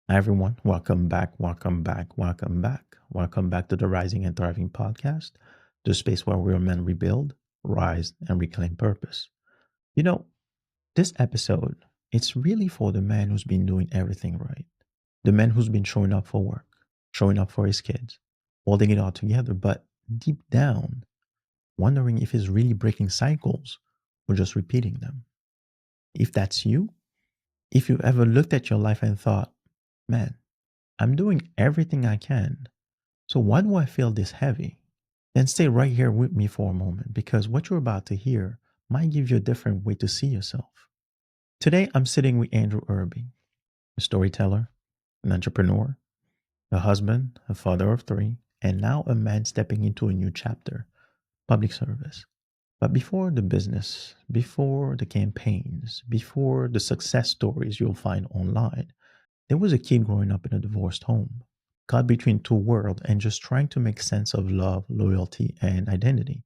Hi, everyone. Welcome back. Welcome back. Welcome back. Welcome back to the Rising and Thriving podcast, the space where real men rebuild, rise, and reclaim purpose. You know, this episode, it's really for the man who's been doing everything right, the man who's been showing up for work, showing up for his kids, holding it all together, but deep down, wondering if he's really breaking cycles or just repeating them. If that's you, if you ever looked at your life and thought, man, I'm doing everything I can. So why do I feel this heavy? Then stay right here with me for a moment because what you're about to hear might give you a different way to see yourself. Today, I'm sitting with Andrew Irby, a storyteller, an entrepreneur, a husband, a father of three, and now a man stepping into a new chapter, public service. But before the business, before the campaigns, before the success stories you'll find online, there was a kid growing up in a divorced home, caught between two worlds and just trying to make sense of love, loyalty, and identity.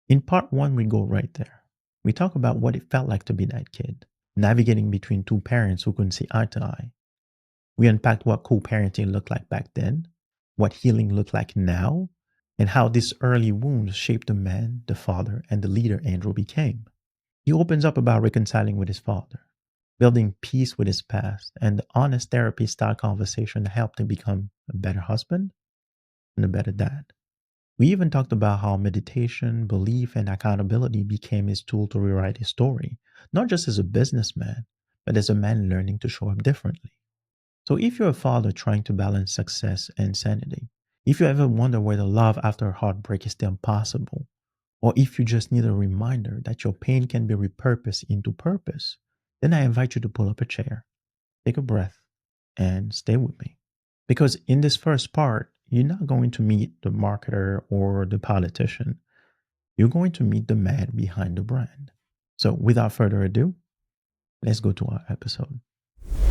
In part one, we go right there. We talk about what it felt like to be that kid, navigating between two parents who couldn't see eye to eye. We unpacked what co parenting looked like back then, what healing looked like now, and how these early wounds shaped the man, the father, and the leader Andrew became. He opens up about reconciling with his father, building peace with his past, and the honest therapy style conversation that helped him become a better husband and a better dad. We even talked about how meditation, belief, and accountability became his tool to rewrite his story, not just as a businessman, but as a man learning to show up differently. So if you're a father trying to balance success and sanity, if you ever wonder whether love after a heartbreak is still possible, or if you just need a reminder that your pain can be repurposed into purpose, then I invite you to pull up a chair, take a breath, and stay with me. Because in this first part, you're not going to meet the marketer or the politician. You're going to meet the man behind the brand. So without further ado, let's go to our episode.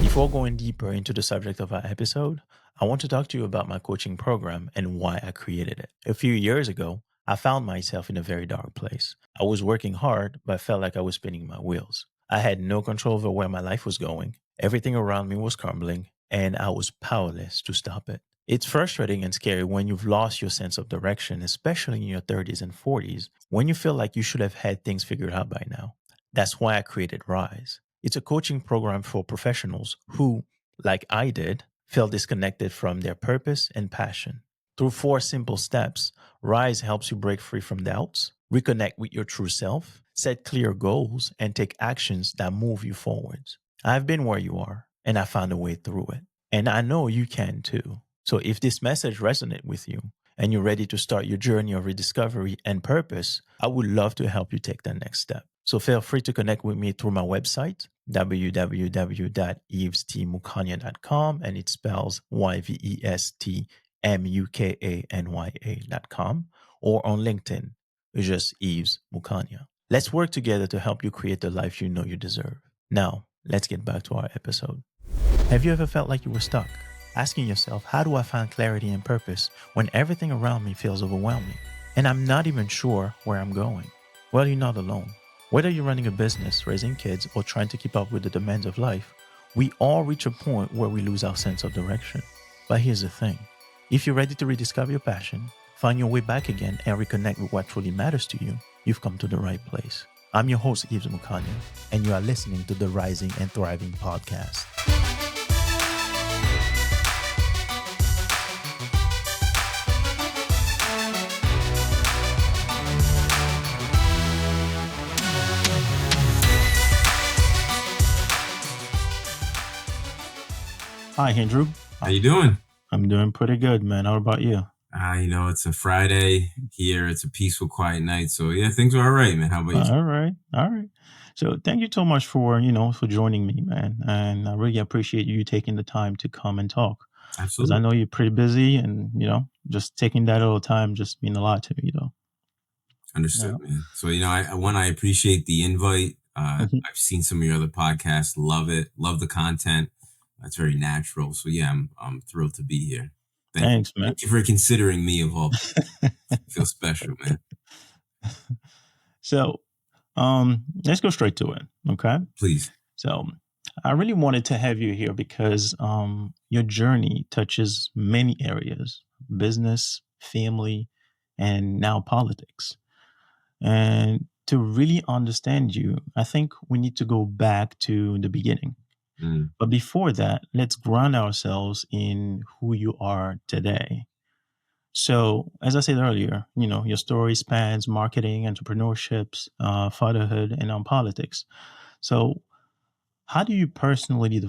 Before going deeper into the subject of our episode, I want to talk to you about my coaching program and why I created it. A few years ago, I found myself in a very dark place. I was working hard, but felt like I was spinning my wheels. I had no control over where my life was going. Everything around me was crumbling, and I was powerless to stop it. It's frustrating and scary when you've lost your sense of direction, especially in your 30s and 40s, when you feel like you should have had things figured out by now. That's why I created Rise. It's a coaching program for professionals who, like I did, feel disconnected from their purpose and passion. Through four simple steps, Rise helps you break free from doubts, reconnect with your true self, set clear goals, and take actions that move you forwards. I've been where you are, and I found a way through it. And I know you can too. So if this message resonates with you and you're ready to start your journey of rediscovery and purpose, I would love to help you take that next step. So feel free to connect with me through my website, www.yvestmukanya.com, and it spells YVESTMUKANYA.com, or on LinkedIn, it's just Yves Mukanya. Let's work together to help you create the life you know you deserve. Now, let's get back to our episode. Have you ever felt like you were stuck? Asking yourself, how do I find clarity and purpose when everything around me feels overwhelming? And I'm not even sure where I'm going. Well, you're not alone. Whether you're running a business, raising kids, or trying to keep up with the demands of life, we all reach a point where we lose our sense of direction. But here's the thing. If you're ready to rediscover your passion, find your way back again, and reconnect with what truly matters to you, you've come to the right place. I'm your host, Yves Mukanya, and you are listening to the Rising and Thriving podcast. Hi, Andrew. How you doing? I'm doing pretty good, man. How about you? It's a Friday here. It's a peaceful, quiet night. So yeah, things are all right, man. How about you? All right. All right. So thank you so much for, for joining me, man. And I really appreciate you taking the time to come and talk because I Absolutely. know you're pretty busy and, just taking that little time just mean a lot to me, though. Understood, Yeah. man. So, I appreciate the invite. Mhm. I've seen some of your other podcasts. Love it. Love the content. That's very natural. So yeah, I'm thrilled to be here. Thank you. Thanks, man. Thank you for considering me of all people. I feel special, man. So, let's go straight to it. Okay. Please. So I really wanted to have you here because your journey touches many areas: business, family, and now politics. And to really understand you, I think we need to go back to the beginning. Mm, But before that, let's ground ourselves in who you are today. So, as I said earlier, your story spans marketing, entrepreneurships, fatherhood, and politics. So, how do you personally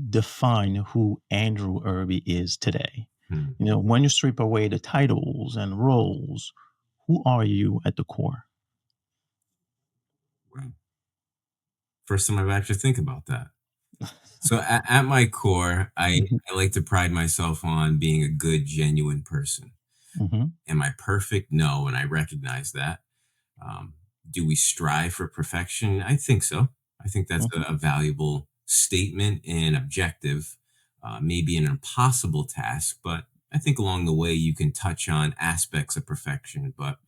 define who Andrew Irby is today? mm. When you strip away the titles and roles, who are you at the core? Wow. First time I've actually think about that. So at my core, Mhm, I like to pride myself on being a good, genuine person. mhm, Am I perfect? No, and I recognize that. Um, do we strive for perfection? I think so. I think that's mhm, a valuable statement and objective. Maybe an impossible task, but I think along the way you can touch on aspects of perfection. But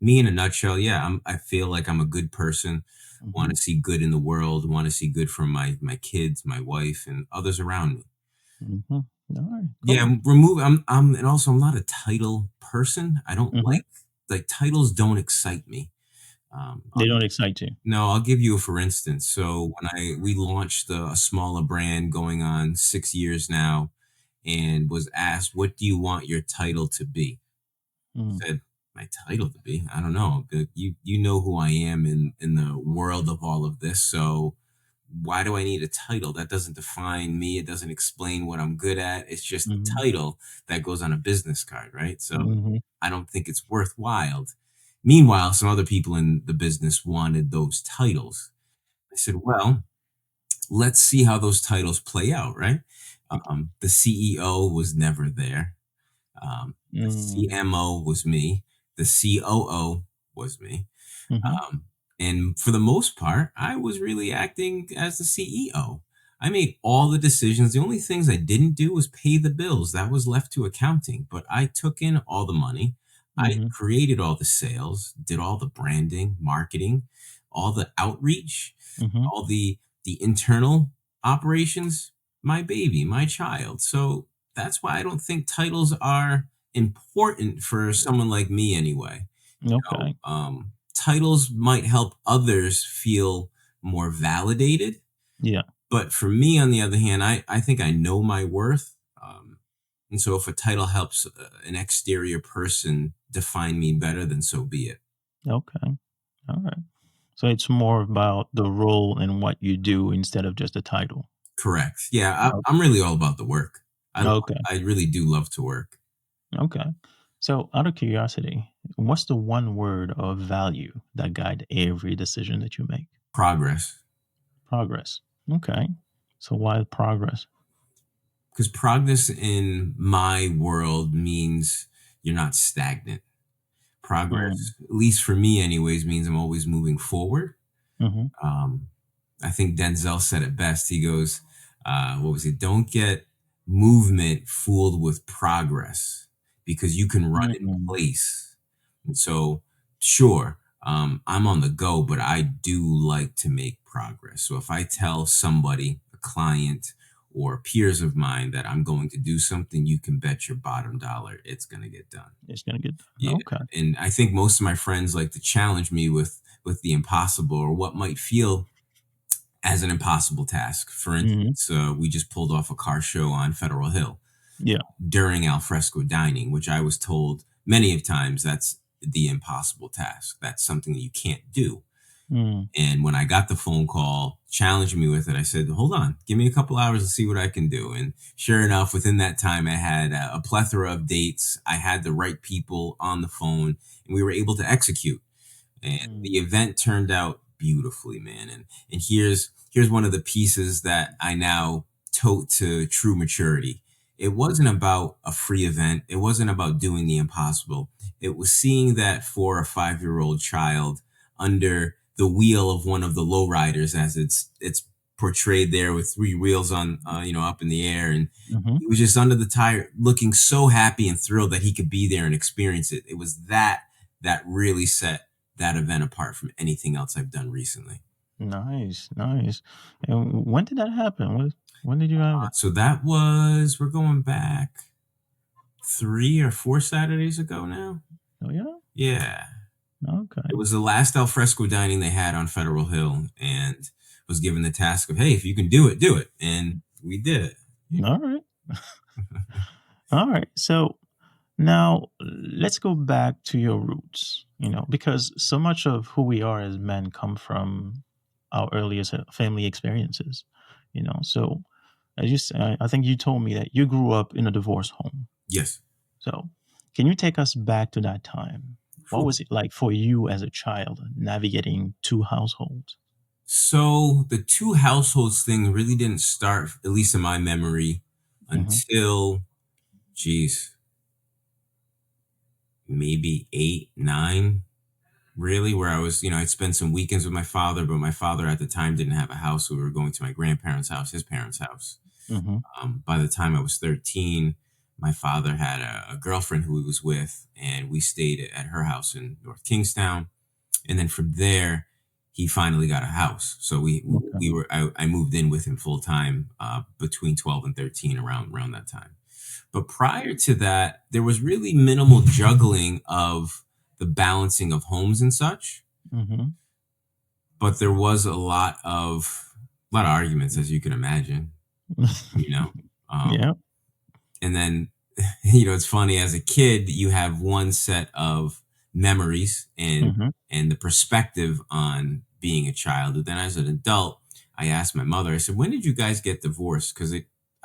me in a nutshell, yeah, I feel like I'm a good person. Want mhm, to see good in the world. Want to see good from my kids, my wife, and others around me. mhm. All right, Yeah, cool. remove. And also I'm not a title person. I don't Mhm. like titles. Don't excite me. Um, They don't excite you. no, I'll give you a for instance. So when I we launched a smaller brand going on 6 years now, and was asked, "What do you want your title to be?" Mm, Said, "My title to be? I don't know. But you know who I am in the world of all of this. So why do I need a title? That doesn't define me. It doesn't explain what I'm good at. It's just a mhm, title that goes on a business card, right? So mhm, I don't think it's worthwhile." Meanwhile, some other people in the business wanted those titles. I said, well, let's see how those titles play out, right? The CEO was never there. The mm, CMO was me. The COO was me. mhm, Um, and for the most part, I was really acting as the CEO. I made all the decisions. The only things I didn't do was pay the bills. That was left to accounting. But I took in all the money. I mhm, created all the sales, did all the branding, marketing, all the outreach, mhm. all the internal operations, my baby, my child. So that's why I don't think titles are important for someone like me anyway. Okay. Titles might help others feel more validated, Yeah. but for me, on the other hand, I think I know my worth. And so if a title helps an exterior person define me better, then so be it. Okay. All right. So it's more about the role and what you do instead of just a title. Correct. Yeah, Oh, I'm really all about the work. okay. I really do love to work. Okay. So, out of curiosity, what's the one word of value that guide every decision that you make? Progress. Progress. Okay. So, why progress? Because progress in my world means you're not stagnant. Mm, Progress, at least for me, anyways, means I'm always moving forward. mm-hmm, Um, I think Denzel said it best. He goes, what was it? Don't get movement fooled with progress because you can run in mm, place. And so, sure, I'm on the go, but I do like to make progress. So if I tell somebody, a client, or peers of mine that I'm going to do something, you can bet your bottom dollar it's going to get done. it's gonna get done. Yeah, Okay. and I think most of my friends like to challenge me with the impossible or what might feel as an impossible task. For Mm-hmm. instance, we just pulled off a car show on Federal Hill Yeah. during alfresco dining, which I was told many of times that's the impossible task. That's something that you can't do. Mm, And when I got the phone call challenging me with it, I said, hold on, give me a couple hours to see what I can do. And sure enough, within that time, I had a plethora of dates. I had the right people on the phone, and we were able to execute. And mm, the event turned out beautifully, man. And here's one of the pieces that I now tote to true maturity. It wasn't about a free event. It wasn't about doing the impossible. It was seeing that 4 or 5 year old child under the wheel of one of the lowriders, as it's portrayed there with three wheels on, up in the air, and mm-hmm. he was just under the tire, looking so happy and thrilled that he could be there and experience it. It was that really set that event apart from anything else I've done recently. Nice, nice. And when did that happen? When did you have it? So that was, we're going back 3 or 4 Saturdays ago now. Oh yeah. Yeah. It Okay. was the last alfresco dining they had on Federal Hill, and was given the task of, hey, if you can do it. And we did it. All right. All right. So now let's go back to your roots. Because so much of who we are as men come from our earliest family experiences. So as you say, I think you told me that you grew up in a divorce home. Yes. So, can you take us back to that time? What Whew. was it like for you as a child navigating two households? So the two households thing really didn't start, at least in my memory, Mhm, until, geez, maybe 8, 9, really, where I was, I'd spend some weekends with my father, but my father at the time didn't have a house. So we were going to my grandparents' house, his parents' house. mhm, By the time I was 13, my father had a girlfriend who he was with, and we stayed at her house in North Kingstown. And then from there, he finally got a house. So okay, I moved in with him full time between 12 and 13, around that time. But prior to that, there was really minimal juggling of the balancing of homes and such. mhm. But there was a lot of arguments, as you can imagine. You know, um, Yeah, and then it's funny, as a kid you have one set of memories mhm, and the perspective on being a child, but then as an adult I asked my mother, I said, when did you guys get divorced? Because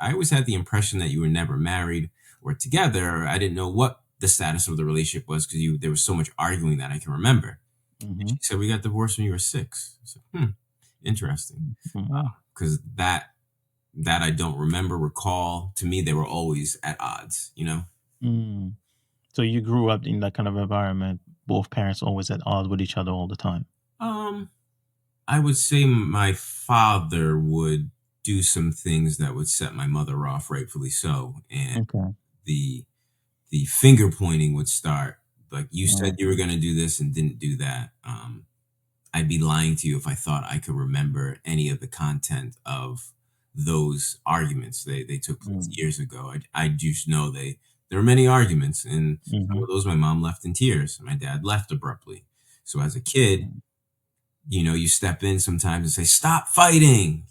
I always had the impression that you were never married or together. I didn't know what the status of the relationship was, because there was so much arguing that I can remember. And she mhm, said, we got divorced when you were 6. So, interesting. mhm, Because that I don't recall. To me, they were always at odds. mm. So you grew up in that kind of environment, both parents always at odds with each other all the time. Um, I would say my father would do some things that would set my mother off, rightfully so, and Okay. the the finger pointing would start. Like, you said you were Mhm, going to do this and didn't do that. I'd be lying to you if I thought I could remember any of the content of those arguments. They took place mm, years ago. I just know there were many arguments, and some of mhm, those my mom left in tears. My dad left abruptly. So as a kid, mm. you step in sometimes and say, "Stop fighting."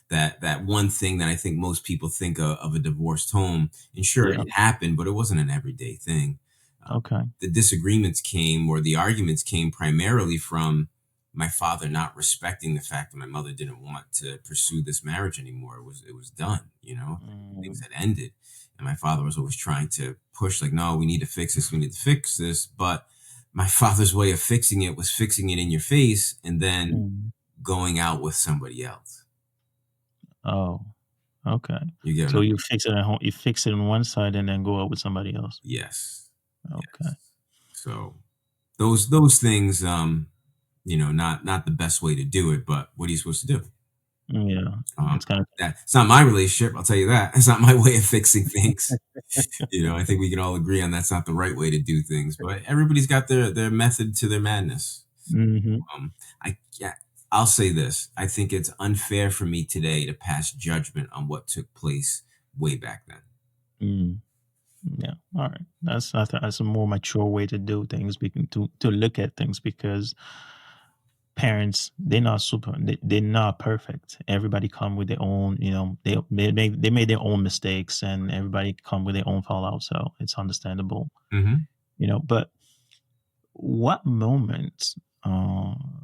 That one thing that I think most people think of a divorced home. And sure, Yeah. it happened, but it wasn't an everyday thing. Okay. The disagreements came, or the arguments came, primarily from my father not respecting the fact that my mother didn't want to pursue this marriage anymore. It was done. Things Mm, had ended, and my father was always trying to push, like, no, we need to fix this, we need to fix this. But my father's way of fixing it was fixing it in your face and then mm. going out with somebody else. Oh, okay. You get what So I you mean? fix it at home. You fix it on one side and then go out with somebody else. Yes. Okay. Yes. So those things, not the best way to do it, but what are you supposed to do? Yeah, Um, it's kind of. it's not my relationship, I'll tell you that. It's not my way of fixing things. I think we can all agree on that's not the right way to do things, but everybody's got their method to their madness. Mhm. I yeah, I'll say this. I think it's unfair for me today to pass judgment on what took place way back then. Mm. Yeah. All right. That's a more mature way to do things. To look at things because parents they're not perfect. Everybody come with their own. They made their own mistakes, and everybody come with their own fallout. So it's understandable. Hmm. But what moments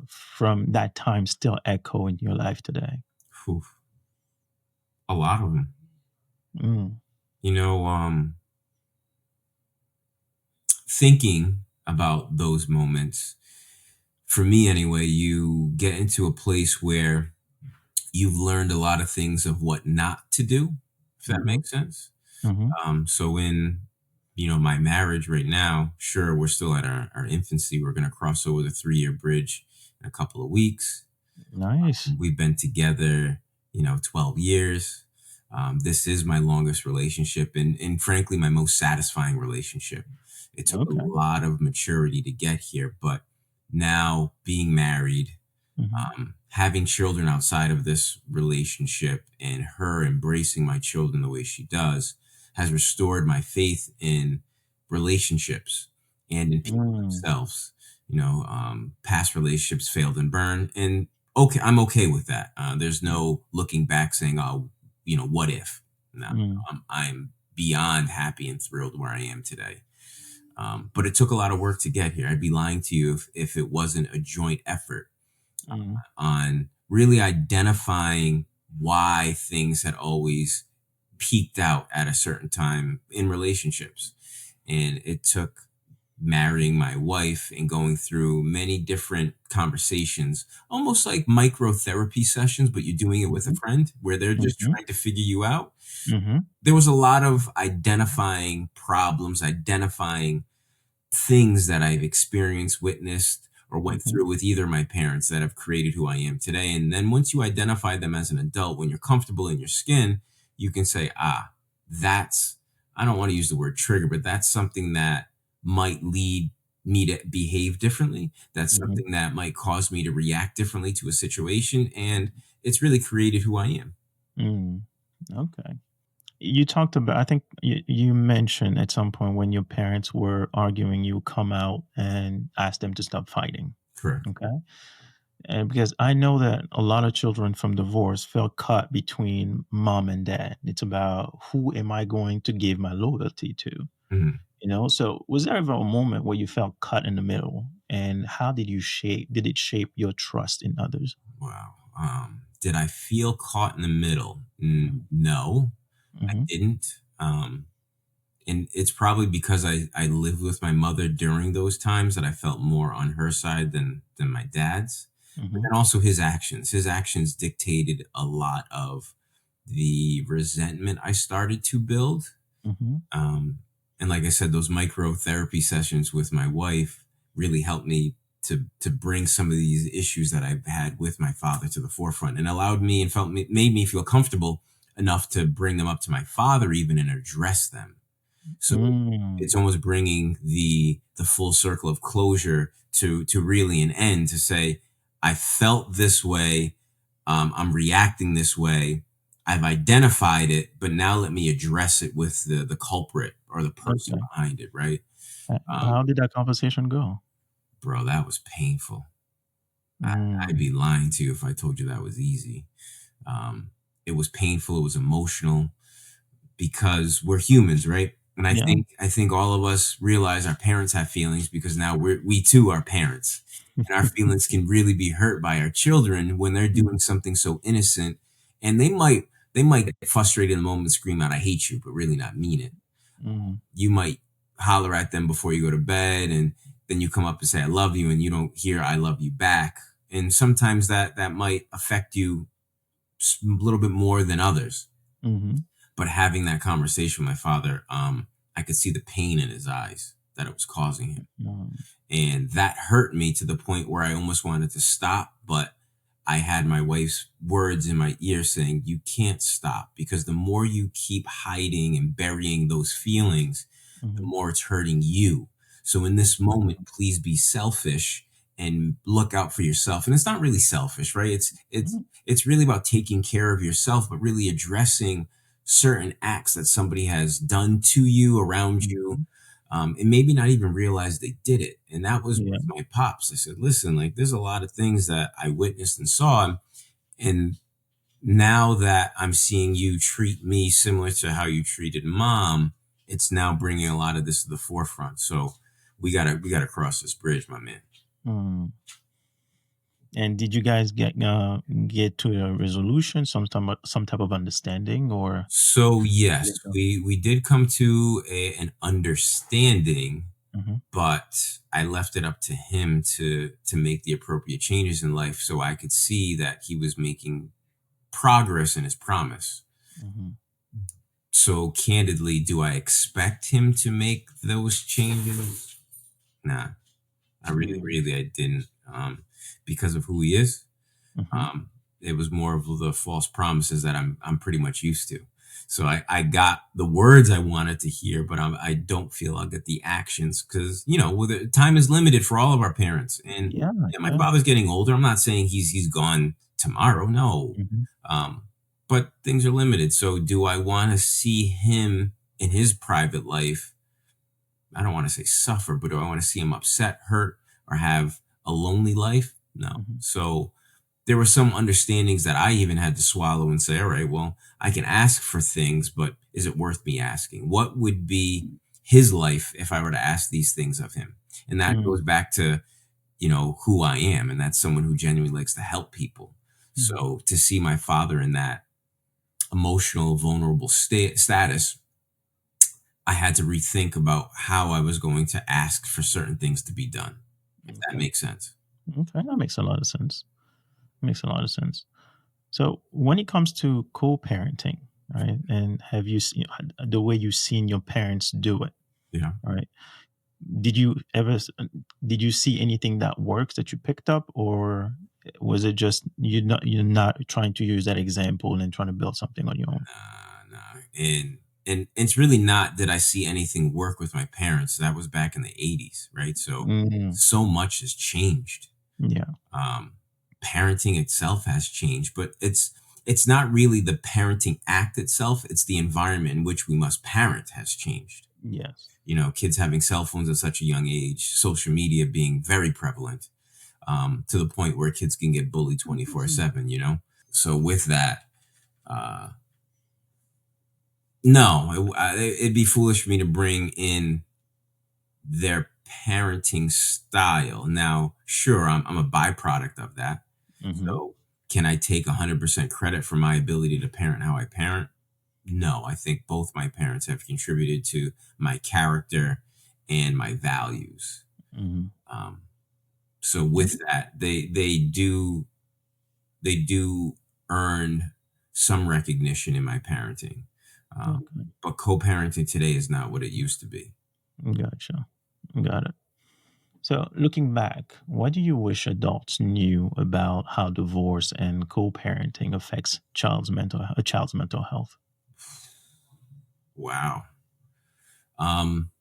from that time still echo in your life today? A lot of them. Mm, You know, thinking about those moments, for me anyway, you get into a place where you've learned a lot of things of what not to do, if that mhm, makes sense. mhm. So in my marriage right now, sure, we're still at our infancy. We're going to cross over the 3-year bridge in a couple of weeks. Nice. We've been together, 12 years. This is my longest relationship, and frankly, my most satisfying relationship. It took a Okay. lot of maturity to get here, but now being married, Mhm. having children outside of this relationship and her embracing my children the way she does has restored my faith in relationships and in people Mm, themselves. Past relationships failed and burned, and okay, I'm okay with that. There's no looking back saying, "Oh, what if?" No, mm, I'm beyond happy and thrilled where I am today. But it took a lot of work to get here. I'd be lying to you if it wasn't a joint effort mm, on really identifying why things had always peaked out at a certain time in relationships. And it took marrying my wife and going through many different conversations, almost like micro therapy sessions, but you're doing it with a mhm, friend where they're just mhm, trying to figure you out. mhm, There was a lot of identifying problems, identifying things that I've experienced, witnessed, or went mhm, through with either of my parents that have created who I am today. And then once you identify them as an adult, when you're comfortable in your skin, you can say, that's, I don't want to use the word trigger, but that's something that might lead me to behave differently. That's mhm, something that might cause me to react differently to a situation. And it's really created who I am. mm. Okay. You talked about, I think you mentioned at some point when your parents were arguing, you come out and ask them to stop fighting. Correct. Okay. And because I know that a lot of children from divorce feel caught between mom and dad. It's about who am I going to give my loyalty to? Mhm. So was there ever a moment where you felt cut in the middle? And how did it shape your trust in others? Wow. Did I feel caught in the middle? Mhm, No, I mhm, didn't. And it's probably because I lived with my mother during those times that I felt more on her side than my dad's. But mhm, then also his actions. His actions dictated a lot of the resentment I started to build. mhm, Um, and like I said, those micro therapy sessions with my wife really helped me to bring some of these issues that I've had with my father to the forefront, and allowed me and made me feel comfortable enough to bring them up to my father even and address them. So mm, it's almost bringing the full circle of closure to really an end, to say, I felt this way, I'm reacting this way, I've identified it, but now let me address it with the culprit or the person okay. behind it, right? um, How did that conversation go? Bro, that was painful. I'd Mm, be lying to you if I told you that was easy. um, it was painful, it was emotional, because we're humans, right? And I yeah. think I think all of us realize our parents have feelings, because now we too are parents. And our feelings can really be hurt by our children when they're Mhm, doing something so innocent, and they might get frustrated in the moment, scream out, I hate you, but really not mean it. mhm, You might holler at them before you go to bed, and then you come up and say, I love you, and you don't hear I love you back. And sometimes that might affect you a little bit more than others. mhm, But having that conversation with my father, I could see the pain in his eyes that it was causing him. mm, And that hurt me to the point where I almost wanted to stop. But I had my wife's words in my ear saying, you can't stop, because the more you keep hiding and burying those feelings, the mhm, more it's hurting you. So in this moment, mhm, please be selfish and look out for yourself. And it's not really selfish, right? It's really about taking care of yourself, but really addressing certain acts that somebody has done to you, around you, mhm, and maybe not even realize they did it. And that was yeah, with my pops. I said, listen, like, there's a lot of things that I witnessed and saw, and now that I'm seeing you treat me similar to how you treated mom, it's now bringing a lot of this to the forefront. So we gotta cross this bridge, my man. mm. And did you guys get to a resolution, some type of understanding, or So how did yes, it go? we did come to an understanding, Mhm, but I left it up to him to make the appropriate changes in life, so I could see that he was making progress in his promise. mhm, So candidly, do I expect him to make those changes? Nah, mm, I didn't, because of who he is. mhm, It was more of the false promises that I'm pretty much used to. So I got the words I wanted to hear, but I don't feel I'll get the actions because, time is limited for all of our parents. And Yeah, yeah, my yeah. father's getting older. I'm not saying he's gone tomorrow. No. Mhm, Um, but things are limited. So do I want to see him in his private life? I don't want to say suffer, but do I want to see him upset, hurt, or have a lonely life? No. mhm, So there were some understandings that I even had to swallow and say, all right, well, I can ask for things, but is it worth me asking? What would be his life if I were to ask these things of him? And that mm, goes back to, who I am. And that's someone who genuinely likes to help people. mhm, So to see my father in that emotional, vulnerable status, I had to rethink about how I was going to ask for certain things to be done, if that okay, makes sense. okay, that makes a lot of sense. Makes a lot of sense. So when it comes to co-parenting, right, and have you seen the way you've seen your parents do it, Yeah. right? Did you ever did you see anything that works that you picked up, or was it just you're not trying to use that example and trying to build something on your own? Nah. And it's really not that I see anything work with my parents. That was back in the 80s, right? So Mhm. so much has changed. Yeah. Um, Parenting itself has changed, but it's not really the parenting act itself. It's the environment in which we must parent has changed. Yes. Kids having cell phones at such a young age, social media being very prevalent, to the point where kids can get bullied 24/7. So with that, uh, no, it'd be foolish for me to bring in their parenting style. Now, sure, I'm a byproduct of that. Mhm. So, can I take 100% credit for my ability to parent how I parent? No, I think both my parents have contributed to my character and my values. Mhm. Um, so with that, they do earn some recognition in my parenting. Okay. But co-parenting today is not what it used to be. Gotcha. Got it. So, looking back, what do you wish adults knew about how divorce and co-parenting affects a child's mental health? Wow. Um,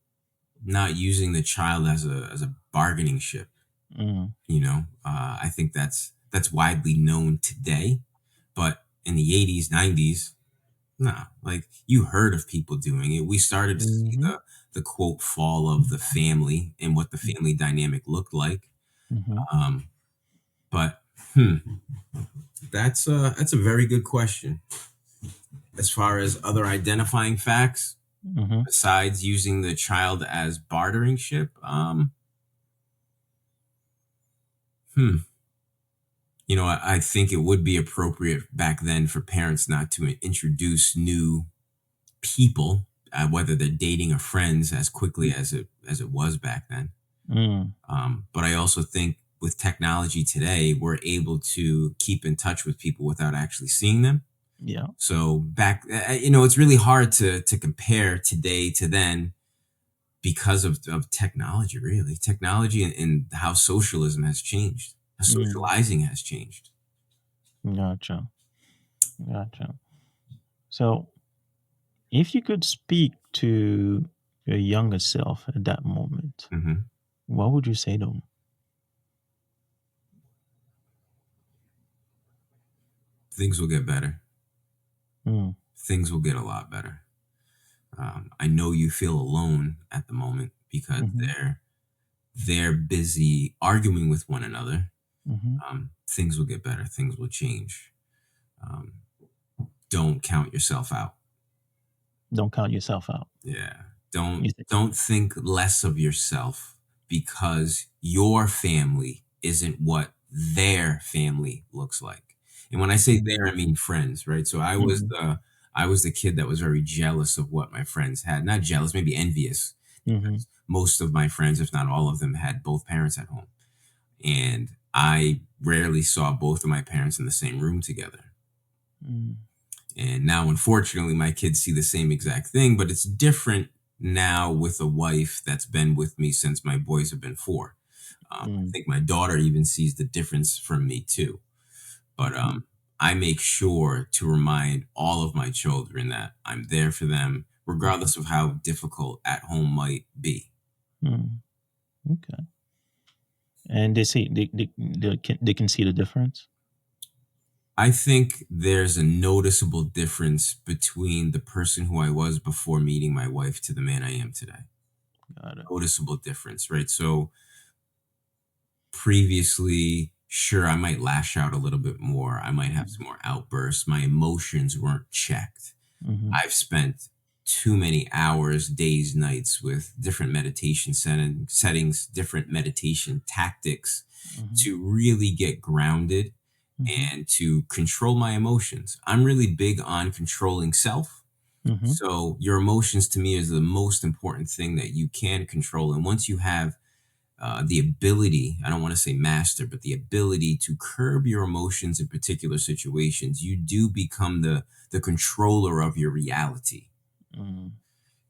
Not using the child as a bargaining chip. Mm, I think that's widely known today, but in the 80s, 90s, no. Like you heard of people doing it. We started to see mhm, the quote fall of the family and what the mm, family dynamic looked like. mhm, Um, but hmm, that's a very good question. As far as other identifying facts, mhm, besides using the child as bartering chip, hmm, I think it would be appropriate back then for parents not to introduce new people, whether they're dating or friends, as quickly as it was back then. mm, But I also think with technology today, we're able to keep in touch with people without actually seeing them. yeah, So back, it's really hard to compare today to then because of technology. Really, technology and how socialism has changed, how mm, socializing has changed. gotcha, gotcha. So, if you could speak to your younger self at that moment, Hmm. what would you say to him? Things will get better. Mm, Things will get a lot better. I know you feel alone at the moment because mhm, they're busy arguing with one another. mhm. Things will get better. Things will change. Um, don't count yourself out. Don't count yourself out. Yeah. Don't You think? don't think less of yourself because your family isn't what their family looks like. And when I say Mm, their, I mean friends, right? So mhm, I was the kid that was very jealous of what my friends had. Not jealous, maybe envious, mhm, because most of my friends, if not all of them, had both parents at home. And I rarely saw both of my parents in the same room together. mm, And now, unfortunately, my kids see the same exact thing, but it's different now with a wife that's been with me since my boys have been four. I mm, think my daughter even sees the difference from me too. But mhm, I make sure to remind all of my children that I'm there for them, regardless of how difficult at home might be. Mm. Okay. And they see they can see the difference. I think there's a noticeable difference between the person who I was before meeting my wife to the man I am today. Got it. Noticeable difference, right? So previously, sure, I might lash out a little bit more. I might have some more outbursts. My emotions weren't checked. Mm-hmm. I've spent too many hours, days, nights with different meditation settings, different meditation tactics Mm-hmm. to really get grounded Mm-hmm. and to control my emotions. I'm really big on controlling self. Mm-hmm. So your emotions to me is the most important thing that you can control. And once you have the ability, I don't want to say master, but the ability to curb your emotions in particular situations, you do become the controller of your reality. Mm.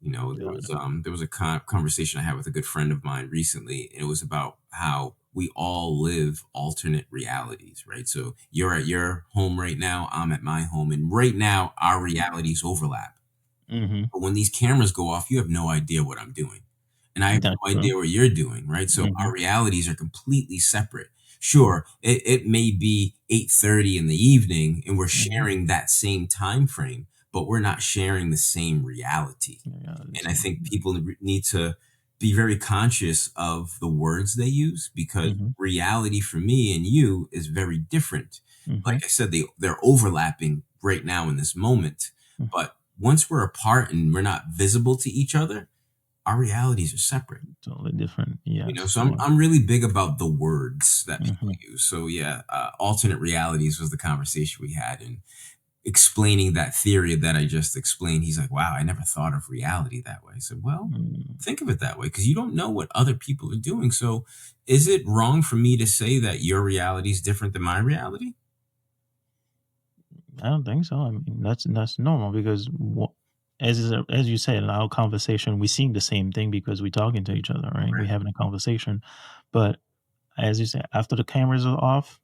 You know, Got it. there was a conversation I had with a good friend of mine recently, and it was about how we all live alternate realities, right? So you're at your home right now, I'm at my home, and right now our realities overlap. Mm-hmm. But when these cameras go off, you have no idea what I'm doing. And I have That's no true. idea what you're doing, right? So Mm-hmm. our realities are completely separate. Sure, it may be 8:30 in the evening and we're Mm-hmm. sharing that same time frame, but we're not sharing the same reality. Yeah, And I listen. think people need to be very conscious of the words they use because Mm-hmm. reality for me and you is very different. Mm-hmm. Like I said, they're overlapping right now in this moment. But once we're apart and we're not visible to each other, our realities are separate. Totally different. You know, Yes. so I'm Yeah. I'm really big about the words that people Mm-hmm. use. So yeah, alternate realities was the conversation we had, and explaining that theory that I just explained. He's like, "Wow, I never thought of reality that way." I said, "Well, Mm. think of it that way because you don't know what other people are doing. So, is it wrong for me to say that your reality is different than my reality?" I don't think so. I mean, that's normal because as you say in our conversation, we're seeing the same thing because we're talking to each other, right? We're Right. having a conversation. But as you say, after the cameras are off,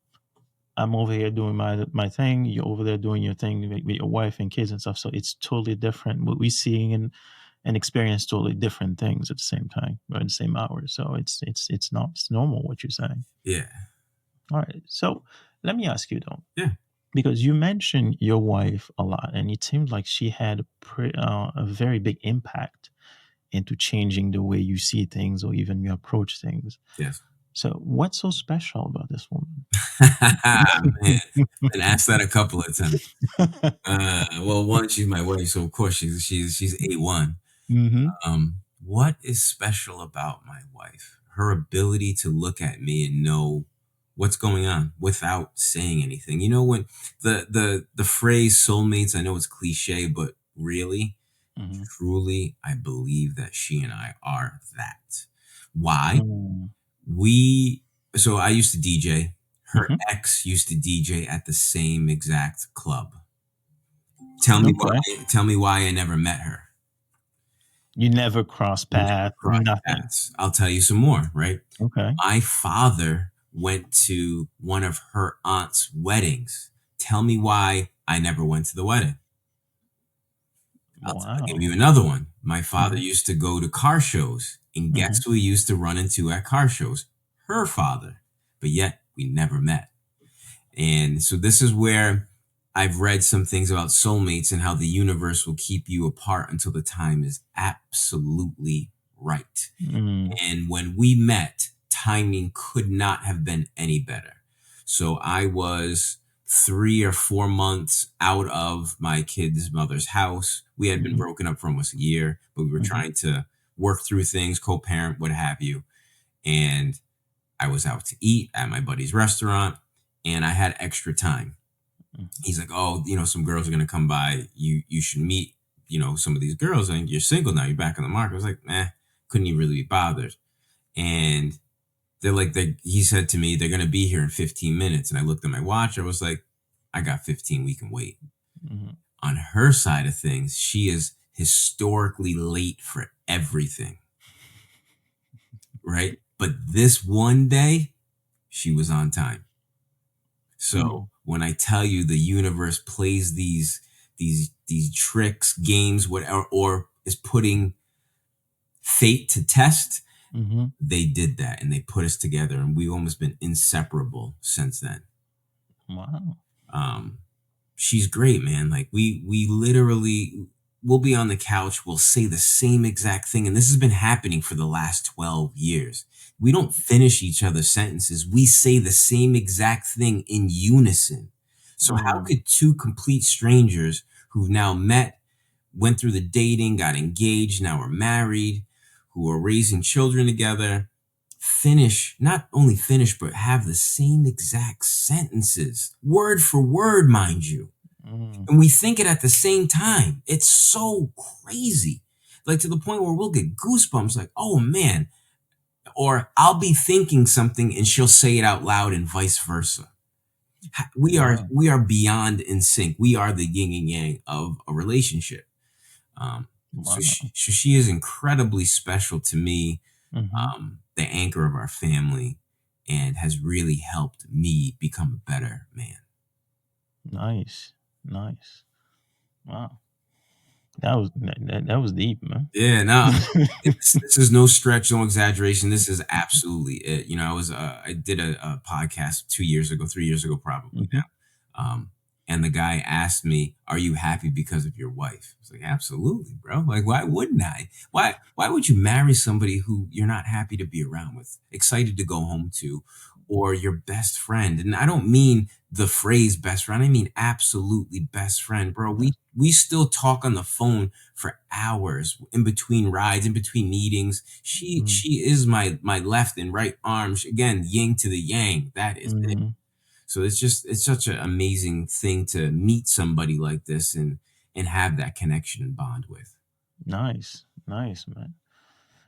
I'm over here doing my thing. You're over there doing your thing with your wife and kids and stuff. So it's totally different. What we're seeing and experience totally different things at the same time or in the same hours. So it's normal what you're saying. Yeah. All right. So let me ask you though, Yeah. because you mentioned your wife a lot, and it seemed like she had a very big impact into changing the way you see things or even you approach things. Yes. So what's so special about this woman? Man, been asked that a couple of times. Well, one, she's my wife, so of course she's A1. Hmm. What is special about my wife? Her ability to look at me and know what's going on without saying anything. You know, when the phrase soulmates, I know it's cliche, but really, Hmm. truly, I believe that she and I are that. Why? Mm. We so I used to DJ. Her Hmm. ex used to DJ at the same exact club. Tell me Okay. why. Tell me why I never met her. You never cross Never paths, crossed nothing. paths. I'll tell you some more, right? Okay. My father went to one of her aunt's weddings. Tell me why I never went to the wedding. I'll give you Wow. another one. My father Hmm. used to go to car shows, and Hmm. guess who he used to run into at car shows? Her father. But yet we never met. And so this is where I've read some things about soulmates and how the universe will keep you apart until the time is absolutely right. Mm. And when we met, timing could not have been any better. So I was 3 or 4 months out of my kid's mother's house. We had been Hmm. broken up for almost a year, but we were Hmm. trying to work through things, co parent, what have you. And I was out to eat at my buddy's restaurant and I had extra time. He's like, "Oh, some girls are going to come by. You should meet, some of these girls. And you're single now. You're back on the market." I was like, couldn't even really be bothered. And he said to me, "They're going to be here in 15 minutes." And I looked at my watch. I was like, "I got 15. We can wait." Hmm. On her side of things, she is historically late for everything, right? But this one day, she was on time. So Mm. when I tell you the universe plays these tricks, games, whatever, or is putting fate to test, Mm-hmm. they did that and they put us together, and we've almost been inseparable since then. Wow. Um, she's great, man. Like we literally we'll be on the couch, we'll say the same exact thing, and this has been happening for the last 12 years. We don't finish each other's sentences. We say the same exact thing in unison. So how Mm. could two complete strangers who've now met, went through the dating, got engaged, now are married, who are raising children together, finish, not only finish, but have the same exact sentences, word for word, mind you. Mm. And we think it at the same time. It's so crazy. Like to the point where we'll get goosebumps, like, oh man. Or I'll be thinking something and she'll say it out loud and vice versa. Wow. We are beyond in sync. We are the yin and yang of a relationship. Wow. So she is incredibly special to me, Mm-hmm. the anchor of our family, and has really helped me become a better man. Nice. Nice. Wow. That was deep, man. Yeah, no, this is no stretch, no exaggeration. This is absolutely it. You know, I did a podcast 2 years ago, 3 years ago, probably Mm-hmm. now. And the guy asked me, "Are you happy because of your wife?" I was like, "Absolutely, bro. Like, why wouldn't I? Why would you marry somebody who you're not happy to be around with, excited to go home to, or your best friend?" And I don't mean the phrase best friend. I mean absolutely best friend, bro. We still talk on the phone for hours in between rides, in between meetings. Mm-hmm. She is my left and right arms. Again, yin to the yang. That is it. Mm-hmm. So it's such an amazing thing to meet somebody like this and have that connection and bond with. Nice. Nice, man.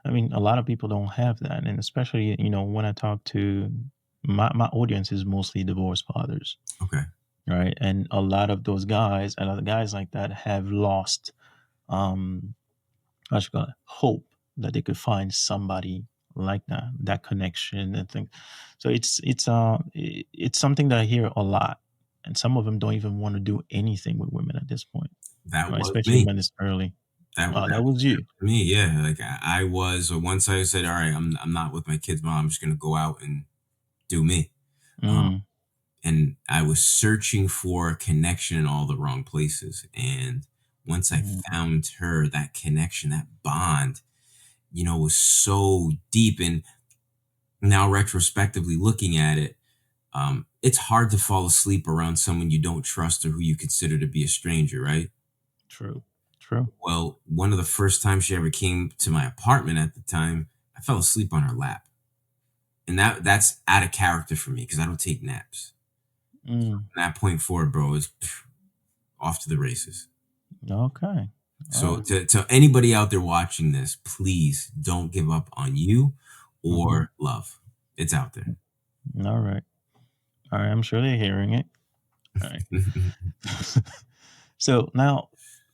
I mean, a lot of people don't have that, and especially when I talk to my audience is mostly divorced fathers, Okay. right? And a lot of guys like that have lost um how should I call it, hope that they could find somebody like that connection and thing. So it's something that I hear a lot, and some of them don't even want to do anything with women at this point, That right? was Especially me. when it's early. That Oh, that was you. me, yeah. Like I was once I said, all right, I'm not with my kids' mom. I'm just gonna go out and do me. Um, Mm, and I was searching for a connection in all the wrong places. And once I mm, found her, that connection, that bond, was so deep. And now retrospectively looking at it, it's hard to fall asleep around someone you don't trust or who you consider to be a stranger, right? true. True. Well, one of the first times she ever came to my apartment at the time, I fell asleep on her lap. And that's out of character for me because I don't take naps. Mm, From that point forward, bro, is off to the races. okay. So Oh. to anybody out there watching this, please don't give up on you Mm-hmm. or love. It's out there. All right. All right. I'm sure they're hearing it. All right. So now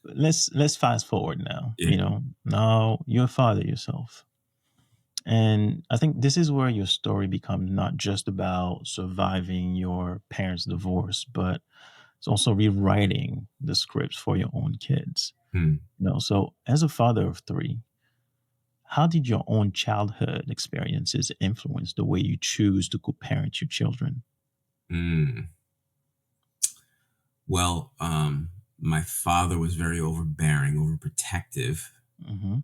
let's fast forward now. Yeah. Now you're a father yourself. And I think this is where your story becomes not just about surviving your parents' divorce, but it's also rewriting the scripts for your own kids. Hmm. So as a father of three, how did your own childhood experiences influence the way you choose to co-parent your children? Hmm. Well, my father was very overbearing, overprotective. Mm-hmm.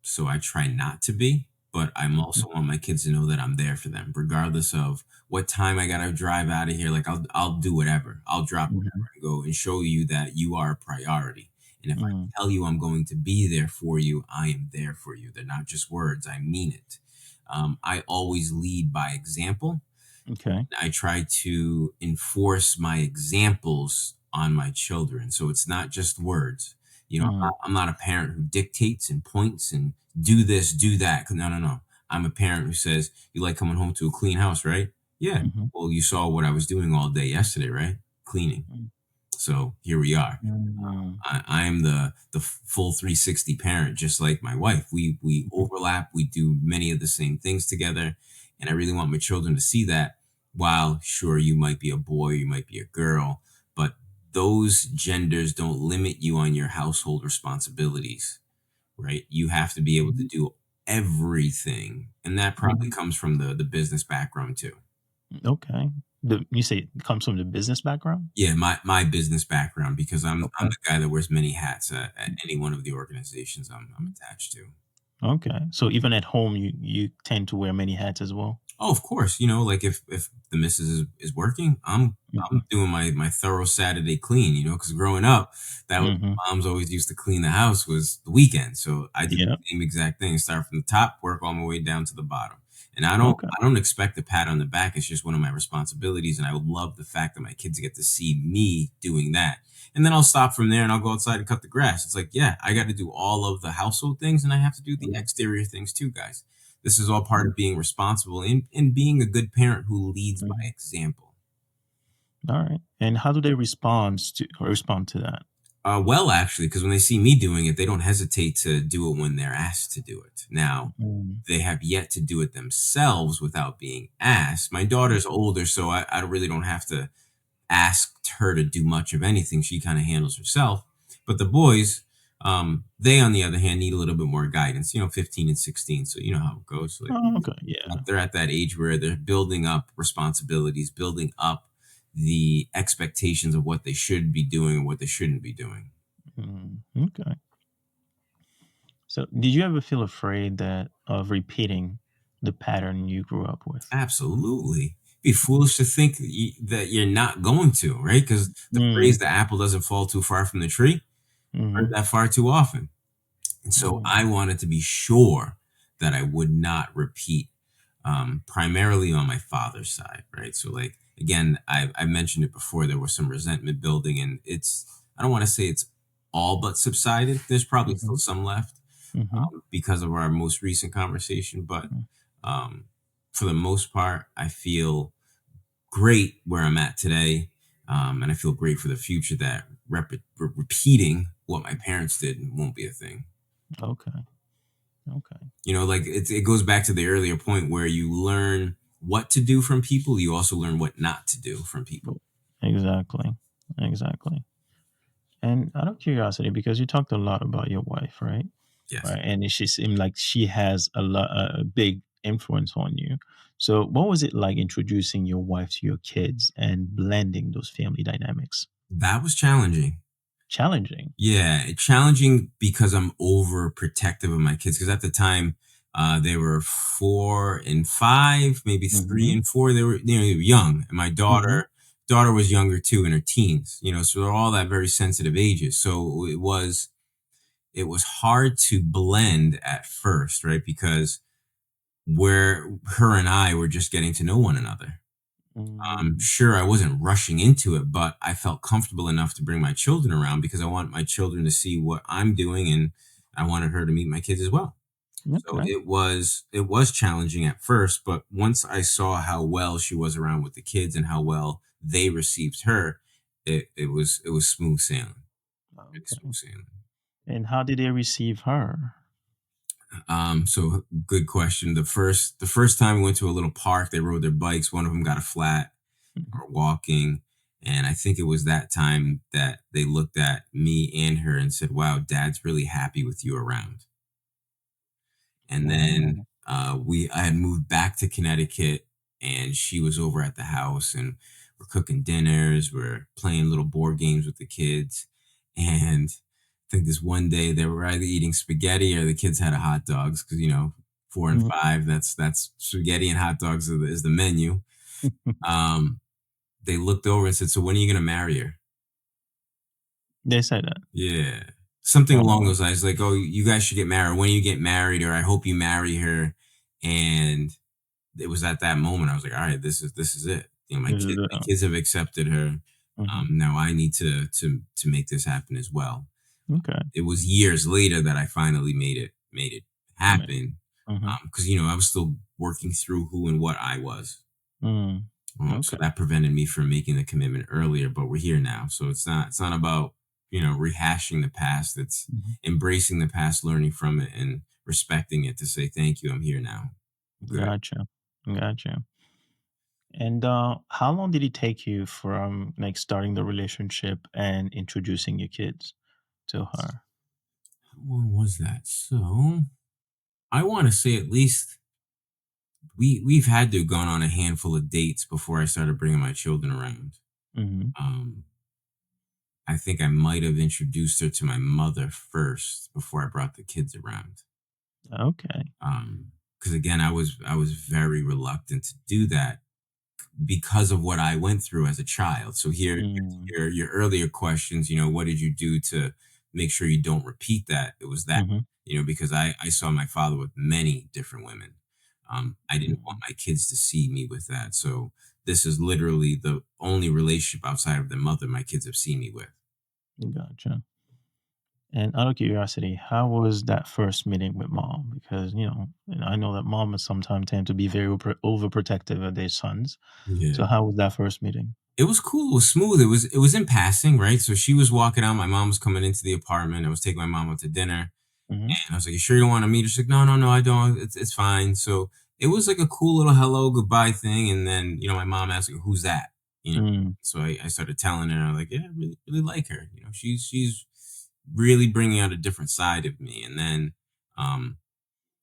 So I try not to be, but I'm Mm-hmm. also want my kids to know that I'm there for them, regardless of what time I gotta drive out of here. Like I'll do whatever. I'll drop Mm-hmm. whatever and go and show you that you are a priority. And if I Mm-hmm. tell you I'm going to be there for you, I am there for you. They're not just words. I mean it. I always lead by example. Okay. I try to enforce my examples on my children. So it's not just words. Mm-hmm. I'm not a parent who dictates and points and do this, do that. No, no, no. I'm a parent who says, you like coming home to a clean house, right? Yeah. Mm-hmm. Well, you saw what I was doing all day yesterday, right? Cleaning. So here we are. Mm-hmm. I am the full 360 parent, just like my wife. We overlap. We do many of the same things together, and I really want my children to see that. while sure you might be a boy, you might be a girl, but those genders don't limit you on your household responsibilities, right? You have to be able to Mhm, do everything. And that probably mhm. comes from the business background too. Okay. You say it comes from the business background? Yeah, my business background because I'm Okay. the guy that wears many hats at any one of the organizations I'm attached to. Okay. So even at home, you tend to wear many hats as well? Oh, of course. Like if the missus is working, I'm Mhm, doing my thorough Saturday clean. Because growing up, that was mhm. moms always used to clean the house was the weekend. So I did Yeah. the same exact thing. Start from the top, work all my way down to the bottom. And Okay. I don't expect a pat on the back. It's just one of my responsibilities, and I love the fact that my kids get to see me doing that. And then I'll stop from there and I'll go outside and cut the grass. It's like, yeah, I got to do all of the household things, and I have to do the Mhm, exterior things too, guys. This is all part mhm, of being responsible and being a good parent who leads by mhm. example. Alright. And how do they respond to that? Well, actually, because when they see me doing it, they don't hesitate to do it when they're asked to do it. Now, Mm, they have yet to do it themselves without being asked. My daughter's mhm. older, so I really don't have to ask her to do much of anything. She kind of handles herself. But the boys, they on the other hand need a little bit more guidance. 15 and 16, so you know how it goes. Like Oh, okay. Yeah. they're at that age where they're building up responsibilities, building up the expectations of what they should be doing and what they shouldn't be doing. Okay. So did you ever feel afraid that of repeating the pattern you grew up with? Absolutely. Be foolish to think that you're not going to, right? Because the phrase Mm, "the apple doesn't fall too far from the tree" heard mhm, that far too often. And so mm, I wanted to be sure that I would not repeat, primarily on my father's side, right? So, like, again, I mentioned it before, there was some resentment building, and I don't want to say it's all but subsided. There's probably still mhm, some left mhm, because of our most recent conversation, but mm. um, for the most part, I feel great where I'm at today. And I feel great for the future that repeating what my parents did won't be a thing. Okay. Okay. Like it goes back to the earlier point where you learn what to do from people. You also learn what not to do from people. Cool. Exactly. Exactly. And out of curiosity, because you talked a lot about your wife, right? Yes. Right. And she seemed like she has a big influence on you. So, what was it like introducing your wife to your kids and blending those family dynamics? That was challenging. Challenging. Yeah, challenging because I'm overprotective of my kids. Because at the time, they were 4 and 5, maybe three Mm-hmm. and four. They were young, and my Mm-hmm. daughter was younger too, in her teens. So they're all at very sensitive ages. So it was hard to blend at first, right? Because where her and I were just getting to know one another. Mm, Sure, I wasn't rushing into it, but I felt comfortable enough to bring my children around because I want my children to see what I'm doing, and I wanted her to meet my kids as well. So okay. it was challenging at first, but once I saw how well she was around with the kids and how well they received her, it was smooth sailing, really smooth Okay. sailing. And how did they receive her? So good question. The first time we went to a little park, they rode their bikes. One of them got a flat Mhm. or walking. And I think it was that time that they looked at me and her and said, "Wow, Dad's really happy with you around." And then Oh. I had moved back to Connecticut, and she was over at the house, and we're cooking dinners, we're playing little board games with the kids, and I think this one day they were either eating spaghetti or the kids had a hot dogs because 4 and 5, that's spaghetti and hot dogs is the menu. Um, they looked over and said, "So when are you gonna marry her?" They said that. Yeah. Something along Oh. those lines, like, "Oh, you guys should get married. When you get married, or I hope you marry her." And it was at that moment I was like, "All right, this is it." This is My kids have accepted her. mhm. Now I need to make this happen as well. Okay. It was years later that I finally made it Ma happen. mhm. Because I was still working through who and what I was. Mm. So Okay. that prevented me from making the commitment earlier, but we're here now. So it's not about, rehashing the past. It's Mhm. embracing the past, learning from it, and respecting it to say, thank you, I'm here now. Good. Gotcha. Gotcha. And how long did it take you from like starting the relationship and introducing your kids to her? How long was that? So I want to say at least we've had to have gone on a handful of dates before I started bringing my children around. Hmm. Um, I think I might have introduced her to my mother first before I brought the kids around. Okay. Because again, I was very reluctant to do that because of what I went through as a child. So here, Mm-hmm. your earlier questions, what did you do to make sure you don't repeat that? It was that, because I saw my father with many different women. I didn't want my kids to see me with that. So this is literally the only relationship outside of their mother my kids have seen me with. Gotcha. And out of curiosity, how was that first meeting with mom? Because I know that mom sometimes tend to be very overprotective of their sons. Yeah. So how was that first meeting? It was cool. It was smooth. It was in passing, right? So she was walking out. My mom was coming into the apartment. I was taking my mom out to dinner. Hmm. And I was like, "You sure you don't want to meet?" She's like, "No, no, no, I don't. It's fine." So it was like a cool little hello, goodbye thing. And then, my mom asked, like, "Who's that?" You know. Mm, So I started telling her, I'm like, "Yeah, I really, really like her. She's really bringing out a different side of me." And then, um,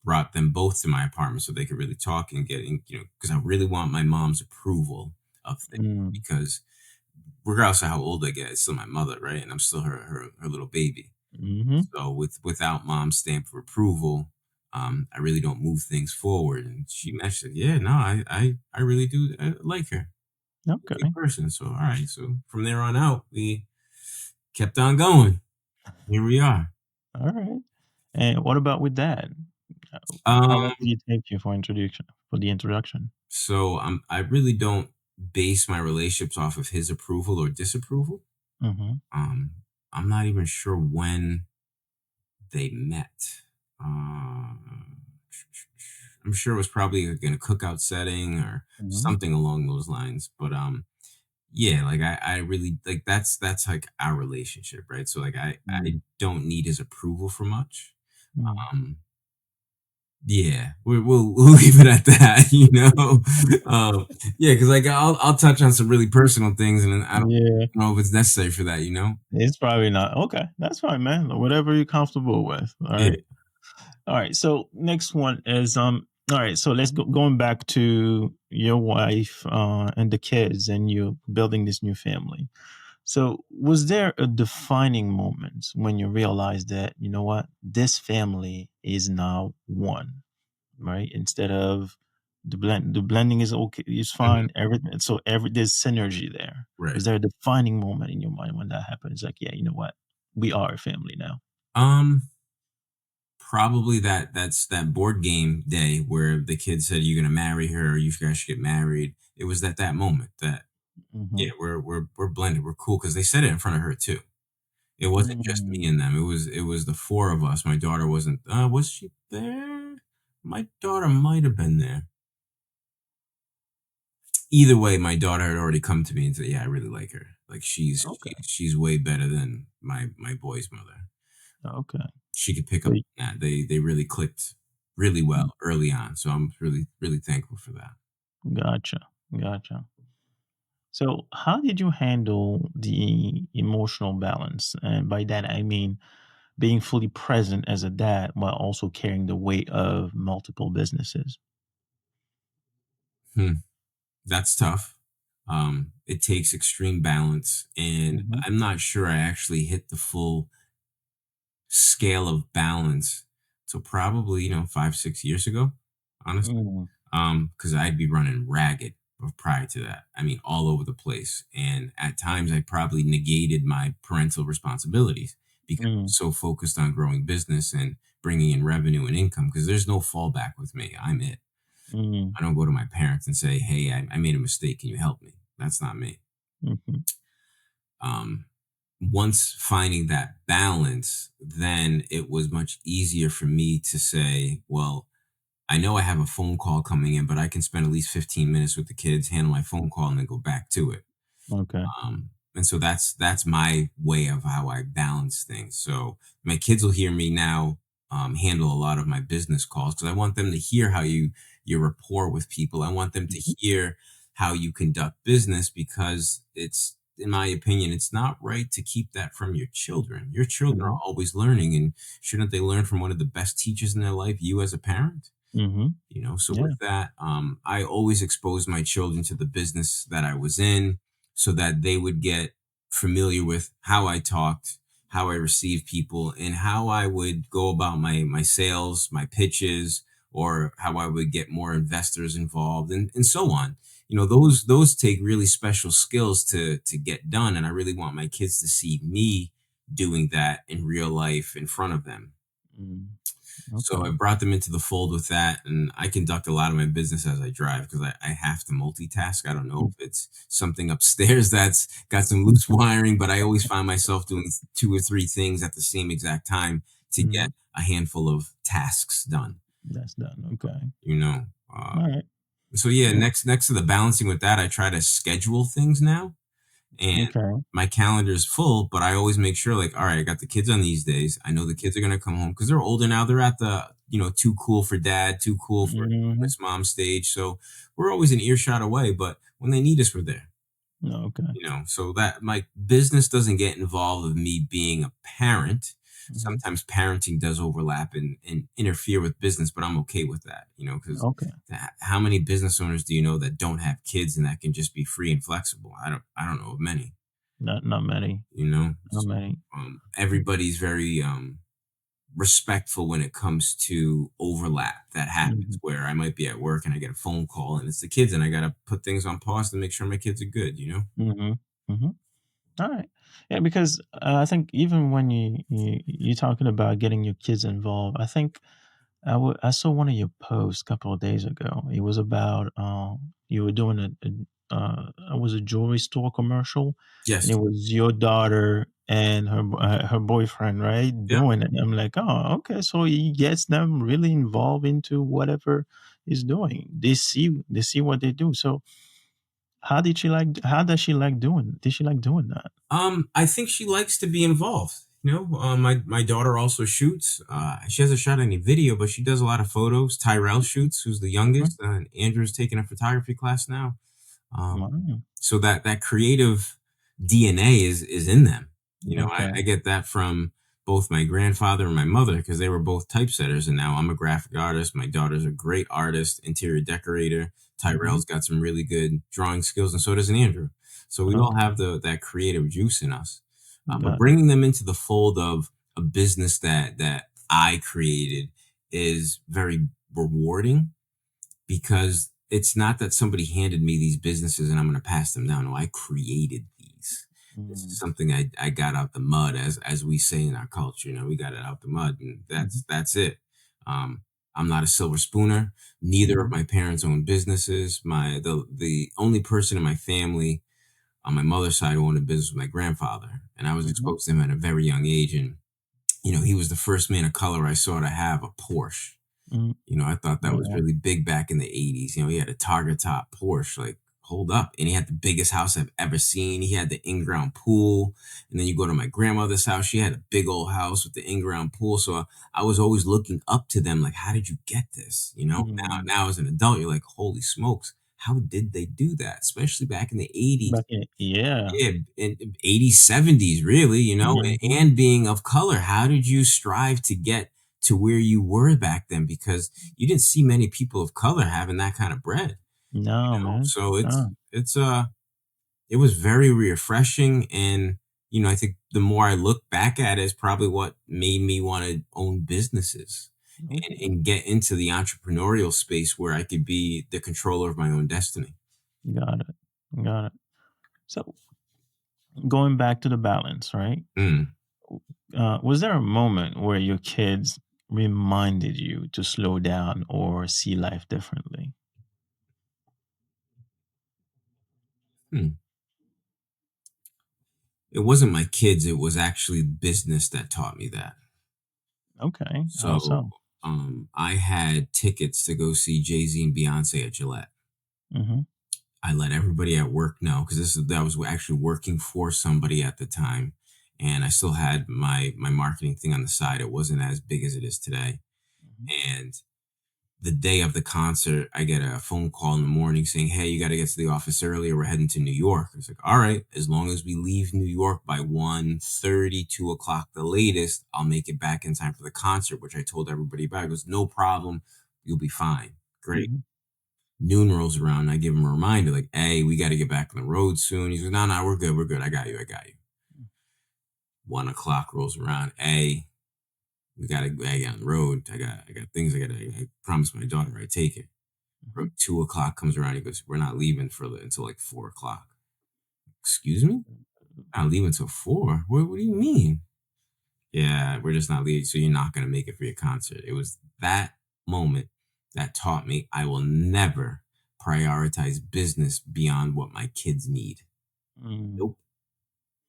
brought them both to my apartment so they could really talk and because I really want my mom's approval of things mm, because regardless of how old I get, it's still my mother, right? And I'm still her little baby. mhm, So without mom's stamp of approval, I really don't move things forward. And she mentioned, yeah, no, I really do like her, like okay, a person. So all right, so from there on out, we kept on going. Here we are. alright. And what about with dad? How long Um, did it take you for the introduction? so I really don't base my relationships off of his approval or disapproval. Mhm, Um, I'm not even sure when they met. I'm sure it was probably like in a cookout setting or mhm, something along those lines. But yeah, like I really like that's like our relationship, right? So like I mm, don't need his approval for much. mm. Um, yeah, we'll leave it at that, yeah, because like I'll touch on some really personal things, and then I don't Yeah, know if it's necessary for that. it's probably not okay, that's fine, man, whatever you're comfortable with, Yeah. alright? Alright, so next one is, alright, so let's going back to your wife, and the kids, and you building this new family. So, was there a defining moment when you realized that, you know what, this family is now one, right? Instead of the blending is okay, is Mhm. fine, everything. So there's synergy there. Right. Was there a defining moment in your mind when that happens? Like, yeah, you know what, we are a family now. Um, Probably that's that board game day where the kid said, "You're gonna marry her, or you guys should get married." It was at that moment that Mm-hmm. yeah, we're blended, we're cool because they said it in front of her too. It wasn't just me Mm, and them. It was the four of us. My daughter wasn't. Was she there? My daughter might have been there. Either way, my daughter had already come to me and said, "Yeah, I really like her. Like okay. she's way better than my boy's mother. Okay. She could pick So, up on that. They really clicked really mm, well early on. So I'm really really thankful for that. gotcha. Gotcha. So, how did you handle the emotional balance? And by that, I mean being fully present as a dad while also carrying the weight of multiple businesses. Hmm, that's tough. It takes extreme balance, and Mhm. I'm not sure I actually hit the full scale of balance till probably 5 6 years ago, honestly. Mm, Because I'd be running ragged prior to that. I mean, all over the place, and at times I probably negated my parental responsibilities because I mm, was so focused on growing business and bringing in revenue and income. Because there's no fallback with me. I'm it. mm, I don't go to my parents and say, "Hey, I made a mistake. Can you help me?" That's not me. mhm, Um, Once finding that balance, then it was much easier for me to say, well, I know I have a phone call coming in, but I can spend at least 15 minutes with the kids, handle my phone call, and then go back to it. okay. And so that's my way of how I balance things. So my kids will hear me now handle a lot of my business calls because I want them to hear how you your rapport with people. I want them to Mhm, hear. how you conduct business, because it's, in my opinion, it's not right to keep that from your children. Your children Mhm. are always learning, and shouldn't they learn from one of the best teachers in their life, you as a parent? Mhm. So with Yeah. that, I always exposed my children to the business that I was in, so that they would get familiar with how I talked, how I received people, and how I would go about my sales, my pitches, or how I would get more investors involved, and so on. Those take really special skills to get done, and I really want my kids to see me doing that in real life in front of them. Mm. So I Okay. brought them into the fold with that, and I conduct a lot of my business as I drive, because I have to multitask. I don't know Mm. if it's something upstairs that's got some loose wiring, but I always find myself doing two or three things at the same exact time to get Mm. a handful of tasks done. That's done. Okay. You know, uh, All right. so yeah. Yeah. Next to the balancing with that, I try to schedule things now, and Okay. my calendar is full, but I always make sure, like, all right, I got the kids on these days. I know the kids are gonna come home because they're older now. They're at the, too cool for dad, too cool for Mhm. Miss Mom stage. So we're always an earshot away, but when they need us, we're there. Okay. So that my business doesn't get involved with me being a parent. Mhm. Sometimes parenting does overlap and interfere with business, but I'm okay with that, because Okay. how many business owners do you know that don't have kids and that can just be free and flexible? I don't know of many. Not many. Not So, many. everybody's very respectful when it comes to overlap that happens, Mhm. where I might be at work and I get a phone call and it's the kids, and I got to put things on pause to make sure my kids are good. Mhm. Mhm. All right. Yeah, because I think even when you're talking about getting your kids involved, I think I saw one of your posts a couple of days ago. It was about you were doing it was a jewelry store commercial, and it Yes. was your daughter and her boyfriend, right, Yeah. doing it. I'm like, oh, okay, so he gets them really involved into whatever he's doing. They see what they do. So how does she like doing? Did she like doing that? I think she likes to be involved. My daughter also shoots. She hasn't shot any video, but she does a lot of photos. Tyrell shoots, who's the Mhm. youngest, and Andrew's taking a photography class now. Um, Wow. so that creative DNA is in them. Okay. I get that from both my grandfather and my mother, because they were both typesetters, and now I'm a graphic artist. My daughter's a great artist, interior decorator. Mhm. Tyrell's got some really good drawing skills, and so does an Andrew. So we all Okay. have that creative juice in us. But Got it. bringing them into the fold of a business that I created is very rewarding, because it's not that somebody handed me these businesses and I'm going to pass them down. No, I created these. This is Mm. something I got out the mud, as we say in our culture. We got it out the mud, and Mhm. that's it. Um, I'm not a silver spooner. Neither of Mhm. my parents own businesses. The only person in my family on my mother's side who owned a business was my grandfather, and I was Mhm. exposed to him at a very young age. And he was the first man of color I saw to have a Porsche. Mm. I thought that was Yeah. really big back in the 80s. He had a Targa top Porsche, like, hold up. And he had the biggest house I've ever seen. He had the in-ground pool. And then you go to my grandmother's house, she had a big old house with the in-ground pool. So I was always looking up to them, like, how did you get this? Mm. Now as an adult, you're like, holy smokes, how did they do that? Especially back in the 80s. Back in yeah. Yeah, in 80s, 70s, really, Mhm. and being of color. How did you strive to get to where you were back then? Because you didn't see many people of color having that kind of bread. No, man. So No. it was very refreshing, and I think the more I look back at it, is probably what made me want to own businesses, Okay. and get into the entrepreneurial space where I could be the controller of my own destiny. Got it. Got it. So going back to the balance, right? Mm. Was there a moment where your kids reminded you to slow down or see life differently? Hmm. It wasn't my kids, it was actually business that taught me that. Okay. How So, so? I had tickets to go see Jay-Z and Beyonce at Gillette. Mhm. I let everybody at work know, because that was actually working for somebody at the time, and I still had my marketing thing on the side. It wasn't as big as it is today, Mhm. and The day of the concert, I get a phone call in the morning saying, "Hey, you got to get to the office earlier. We're heading to New York." I was like, "All right, as long as we leave New York by 1:30, 2 o'clock the latest, I'll make it back in time for the concert," which I told everybody about. He goes, "No problem. You'll be fine." Great. Mhm. Noon rolls around, and I give him a reminder, like, "Hey, we got to get back on the road soon." He's like, "No, no, we're good. We're good. I got you. I got you." 1 o'clock rolls around. Hey, we got to get on the road. I got things I promised my daughter I'd take it. Bro, Mhm. 2 o'clock comes around. He goes, "We're not leaving until like 4 o'clock." Excuse me? Not leaving until four? What do you mean? Yeah, we're just not leaving. So you're not going to make it for your concert. It was that moment that taught me I will never prioritize business beyond what my kids need. Mm. Nope.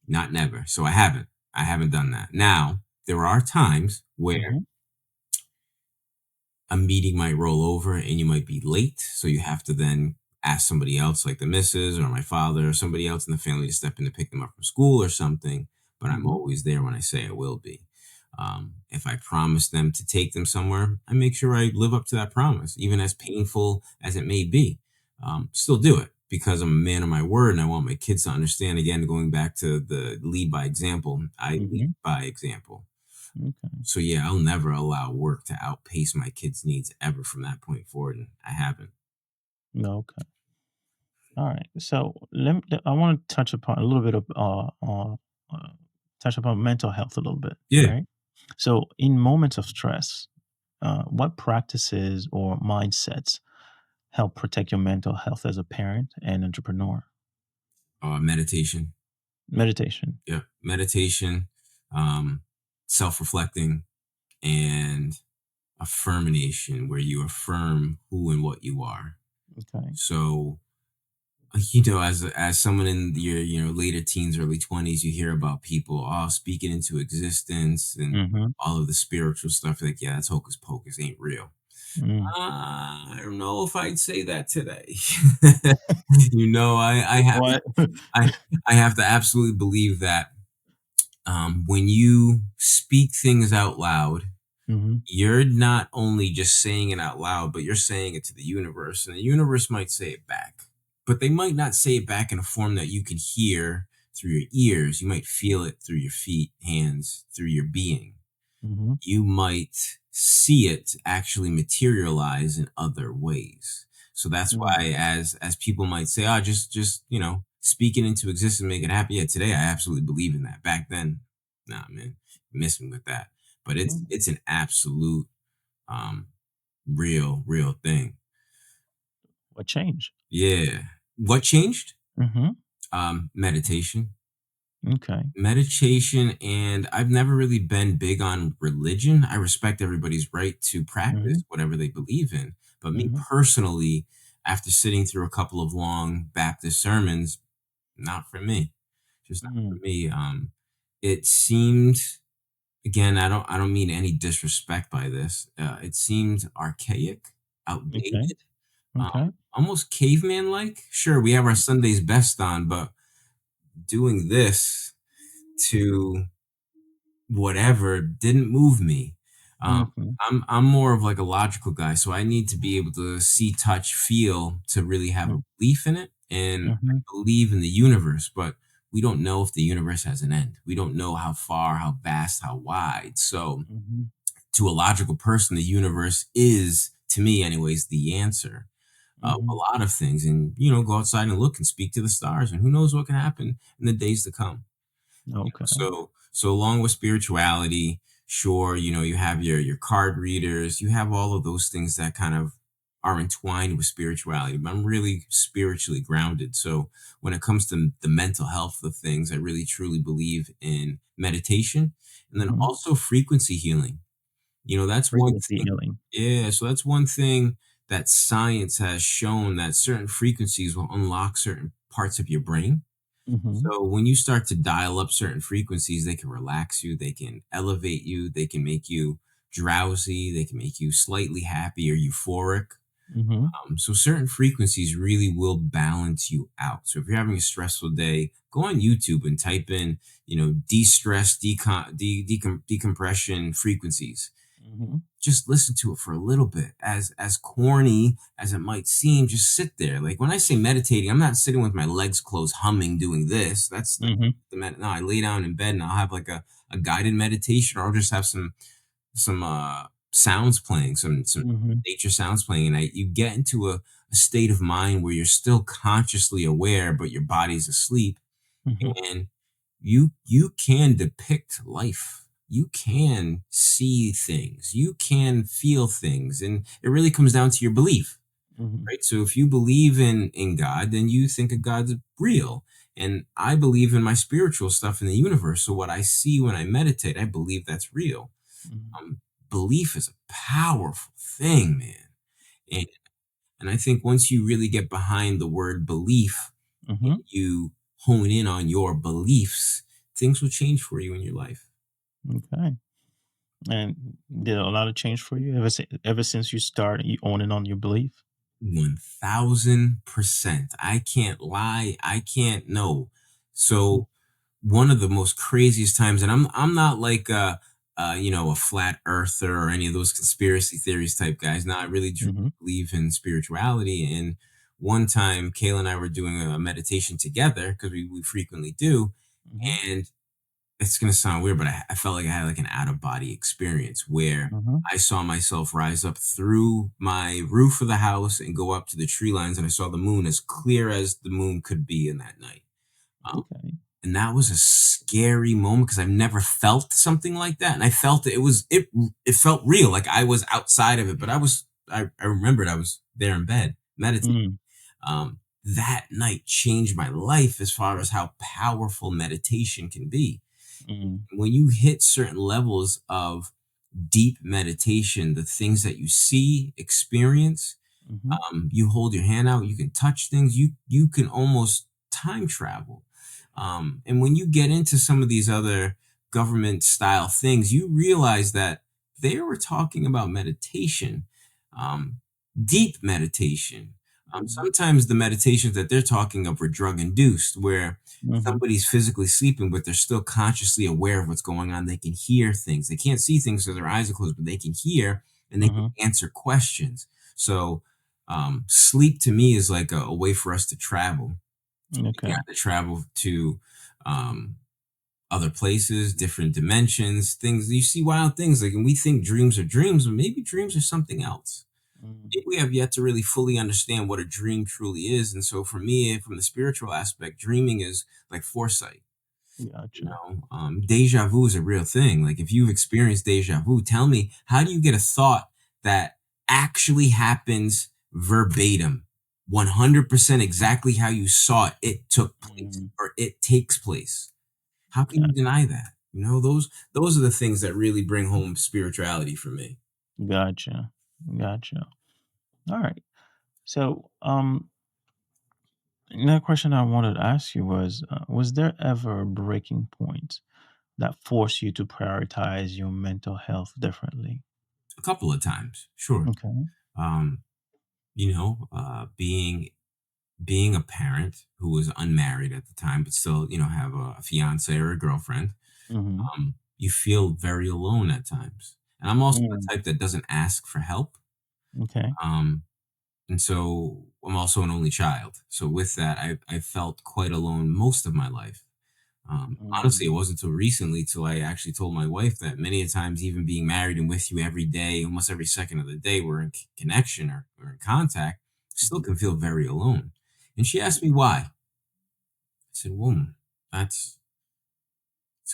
Not never. So I haven't. I haven't done that. Now, there are times where Mhm. a meeting might roll over and you might be late. So you have to then ask somebody else, like the missus or my father or somebody else in the family, to step in to pick them up from school or something. But I'm Mhm. always there when I say I will be. If I promise them to take them somewhere, I make sure I live up to that promise, even as painful as it may be. Still do it because I'm a man of my word and I want my kids to understand. Again, going back to the lead by example, I lead Mhm. by example. Okay. So yeah, I'll never allow work to outpace my kids' needs ever from that point forward, and I haven't. Okay. All right. So I want to touch upon a little bit of touch upon mental health a little bit, Yeah. right? So in moments of stress, what practices or mindsets help protect your mental health as a parent and entrepreneur? Meditation. Meditation. Yeah, meditation, um, self-reflecting, and affirmation, where you affirm who and what you are. Okay. So, as someone in your later teens, early 20s, you hear about people speaking into existence and Mhm. all of the spiritual stuff. Like, yeah, that's hocus pocus, ain't real. Mm. I don't know if I'd say that today. I have What? I I have to absolutely believe that when you speak things out loud, Mhm. you're not only just saying it out loud, but you're saying it to the universe, and the universe might say it back. But they might not say it back in a form that you can hear through your ears. You might feel it through your feet, hands, through your being. Mhm. You might see it actually materialize in other ways. So that's Mm. why, as people might say, "Oh, just speak it into existence, make it happen." Yeah, today I absolutely believe in that. Back then, nah, man, you miss me with that. But it's Mm. it's an absolute, um, real thing. What changed? Yeah. What changed? Mhm. Meditation. Okay. Meditation, and I've never really been big on religion. I respect everybody's right to Mhm. practice whatever they believe in. But me Mhm. personally, after sitting through a couple of long Baptist sermons, not for me. Just not for Mm. me. It seemed, again, I don't mean any disrespect by this. It seemed archaic, Okay. outdated, Okay. almost caveman like. Sure, we have our Sunday's best on, but doing this to whatever didn't move me. Um, Mhm. I'm more of like a logical guy, so I need to be able to see, touch, feel to really have a Mm. belief in it. And I Mhm. believe in the universe, but we don't know if the universe has an end. We don't know how far, how vast, how wide. So, Mhm. to a logical person, the universe is, to me, anyways, the answer of a Mhm. lot of things. And go outside and look and speak to the stars, and who knows what can happen in the days to come. Okay. So along with spirituality, sure, you have your card readers, you have all of those things that kind of are entwined with spirituality. But I'm really spiritually grounded. So when it comes to the mental health of things, I really truly believe in meditation, and then Mhm. also frequency healing. That's one Frequency thing. healing. Yeah, so that's one thing that science has shown, that certain frequencies will unlock certain parts of your brain. Mhm. So when you start to dial up certain frequencies, they can relax you, they can elevate you, they can make you drowsy, they can make you slightly happy or euphoric. Mhm. So certain frequencies really will balance you out. So if you're having a stressful day, go on YouTube and type in, de-stress, decompression frequencies. Mhm. Just listen to it for a little bit. As corny as it might seem, just sit there. Like when I say meditating, I'm not sitting with my legs closed, humming, doing this. That's Mhm. no. I lay down in bed and I'll have like a guided meditation, or I'll just have some sounds playing, some Mhm. nature sounds playing, and you get into a state of mind where you're still consciously aware, but your body's asleep, Mhm. and you can depict life. You can see things. You can feel things, and it really comes down to your belief, Mhm. right? So if you believe in God, then you think of God's real. And I believe in my spiritual stuff in the universe. So what I see when I meditate, I believe that's real. Mhm. Um, Belief is a powerful thing, man. And, and I think once you really get behind the word belief, Mhm. you hone in on your beliefs, things will change for you in your life. Okay. And did a lot of change for you ever since you started you owning on your belief? 1000%. I can't lie. I can't know. Mhm. So one of the most craziest times, and I'm not like a flat earther or any of those conspiracy theories type guys. No, I really truly Mhm. believe in spirituality. And one time Kayla and I were doing a meditation together, because we frequently do, Mhm. and it's gonna sound weird, but I felt like I had like an out of body experience where Mhm. I saw myself rise up through my roof of the house and go up to the tree lines, and I saw the moon as clear as the moon could be in that night. Um, Okay. and that was a scary moment because I've never felt something like that, and I felt it. It felt real, like I was outside of it, but I remembered I was there in bed meditating. Mm. That night changed my life as far as how powerful meditation can be. Mm. When you hit certain levels of deep meditation, the things that you see, experience, Mhm. you hold your hand out, you can touch things, you can almost time travel. And when you get into some of these other government style things, you realize that they were talking about meditation, um, deep meditation. Mhm. Sometimes the meditations that they're talking of were drug induced, where Mhm. somebody's physically sleeping, but they're still consciously aware of what's going on. They can hear things. They can't see things because their eyes are closed, but they can hear and they can Mhm. answer questions. So, sleep to me is like a way for us to travel. You Okay. got to travel to um, other places, different dimensions, things. You see wild things. Like, and we think dreams are dreams, but maybe dreams are something else. Mm. Maybe we have yet to really fully understand what a dream truly is. And so, for me, from the spiritual aspect, dreaming is like foresight. Gotcha. Deja vu is a real thing. Like if you've experienced deja vu, tell me, how do you get a thought that actually happens verbatim, 100% exactly how you saw it, it took place Mhm. or it takes place? How can Okay. you deny that? Those are the things that really bring home spirituality for me. Gotcha. Gotcha. All right. So, another question I wanted to ask you was there ever a breaking point that forced you to prioritize your mental health differently? A couple of times, sure. Okay. Um, being a parent who was unmarried at the time, but still, have a fiance or a girlfriend, Mhm. you feel very alone at times. And I'm also Mm. the type that doesn't ask for help. Okay. Um, and so I'm also an only child. So with that, I felt quite alone most of my life. Honestly, Mm. it wasn't until recently till I actually told my wife that many a times, even being married and with you every day, almost every second of the day, we're in connection or in contact, still Mhm. can feel very alone. And she asked me why. I said, "Woman, that's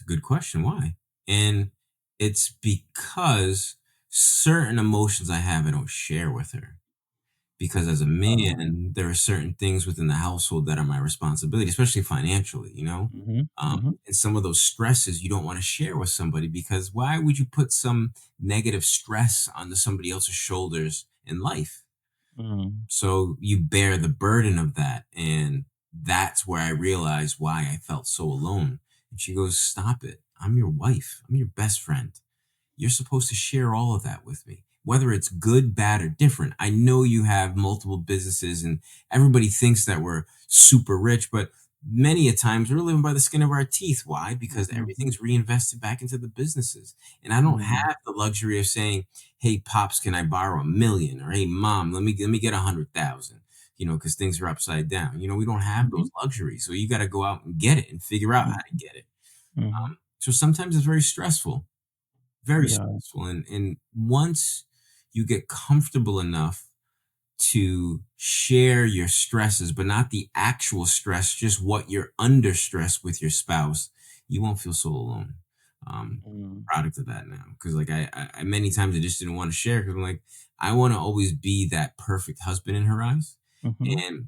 a good question. Why?" And it's because certain emotions I have, I don't share with her. Because as a Oh. man, there are certain things within the household that are my responsibility, especially financially, Mhm. Mhm. And some of those stresses you don't want to share with somebody, because why would you put some negative stress onto somebody else's shoulders in life? Mm. So you bear the burden of that. And that's where I realized why I felt so alone. And she goes, "Stop it. I'm your wife. I'm your best friend. You're supposed to share all of that with me, whether it's good, bad, or different. I know you have multiple businesses and everybody thinks that we're super rich, but many a times we're living by the skin of our teeth. Why? Because Mhm. everything's reinvested back into the businesses. And I don't Mm. have the luxury of saying, "Hey, pops, can I borrow 1 million?" Or, "Hey, mom, let me get 100,000." Because things are upside down. We don't have those Mhm. luxuries. So you got to go out and get it and figure out how to Mhm. get it. Mhm. So sometimes it's very Yeah. stressful. And once you get comfortable enough to share your stresses, but not the actual stress, just what you're under stress with your spouse, you won't feel so alone. Mm. Product of that now, because like I many times I just didn't want to share because I'm like I want to always be that perfect husband in her eyes, Mhm. and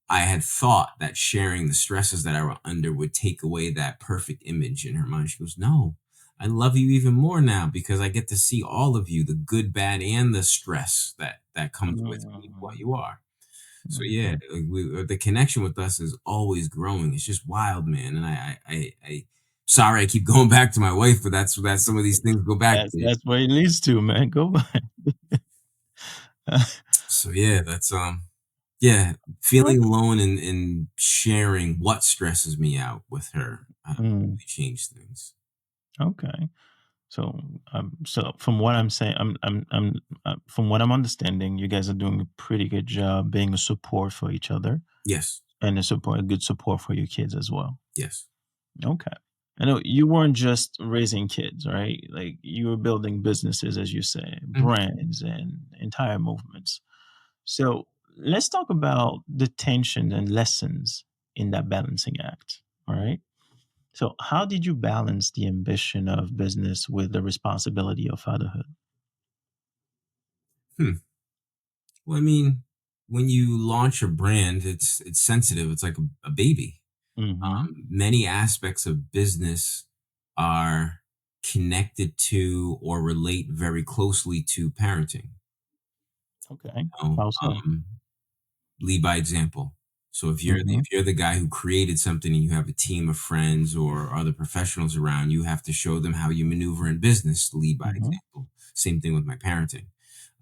I had thought that sharing the stresses that I were under would take away that perfect image in her mind. She goes, "No, I love you even more now because I get to see all of you, the good, bad, and the stress that comes with being what Mhm. you are." So yeah, Mhm. like the connection with us is always growing. It's just wild, man. And I sorry I keep going back to my wife, but that's some of these things go back there. That's what it leads to, man. Go back. So yeah, that's yeah, feeling alone and sharing what stresses me out with her, Mm. really changed things. Okay. So from what I'm saying, from what I'm understanding, you guys are doing a pretty good job being a support for each other Yes, and a good support for your kids as well. yes. Okay. I know you weren't just raising kids, right? Like you were building businesses, as you say, Mhm. brands and entire movements. So let's talk about the tension and lessons in that balancing act. All right. So, how did you balance the ambition of business with the responsibility of fatherhood? Hmm. Well, I mean, when you launch a brand, it's sensitive. It's like a baby. Mhm. Many aspects of business are connected to or relate very closely to parenting. Okay. You know, How so? lead by example. So Mhm. if you're the guy who created something and you have a team of friends or other professionals around, you have to show them how you maneuver in business. Lead by Mhm. example. Same thing with my parenting.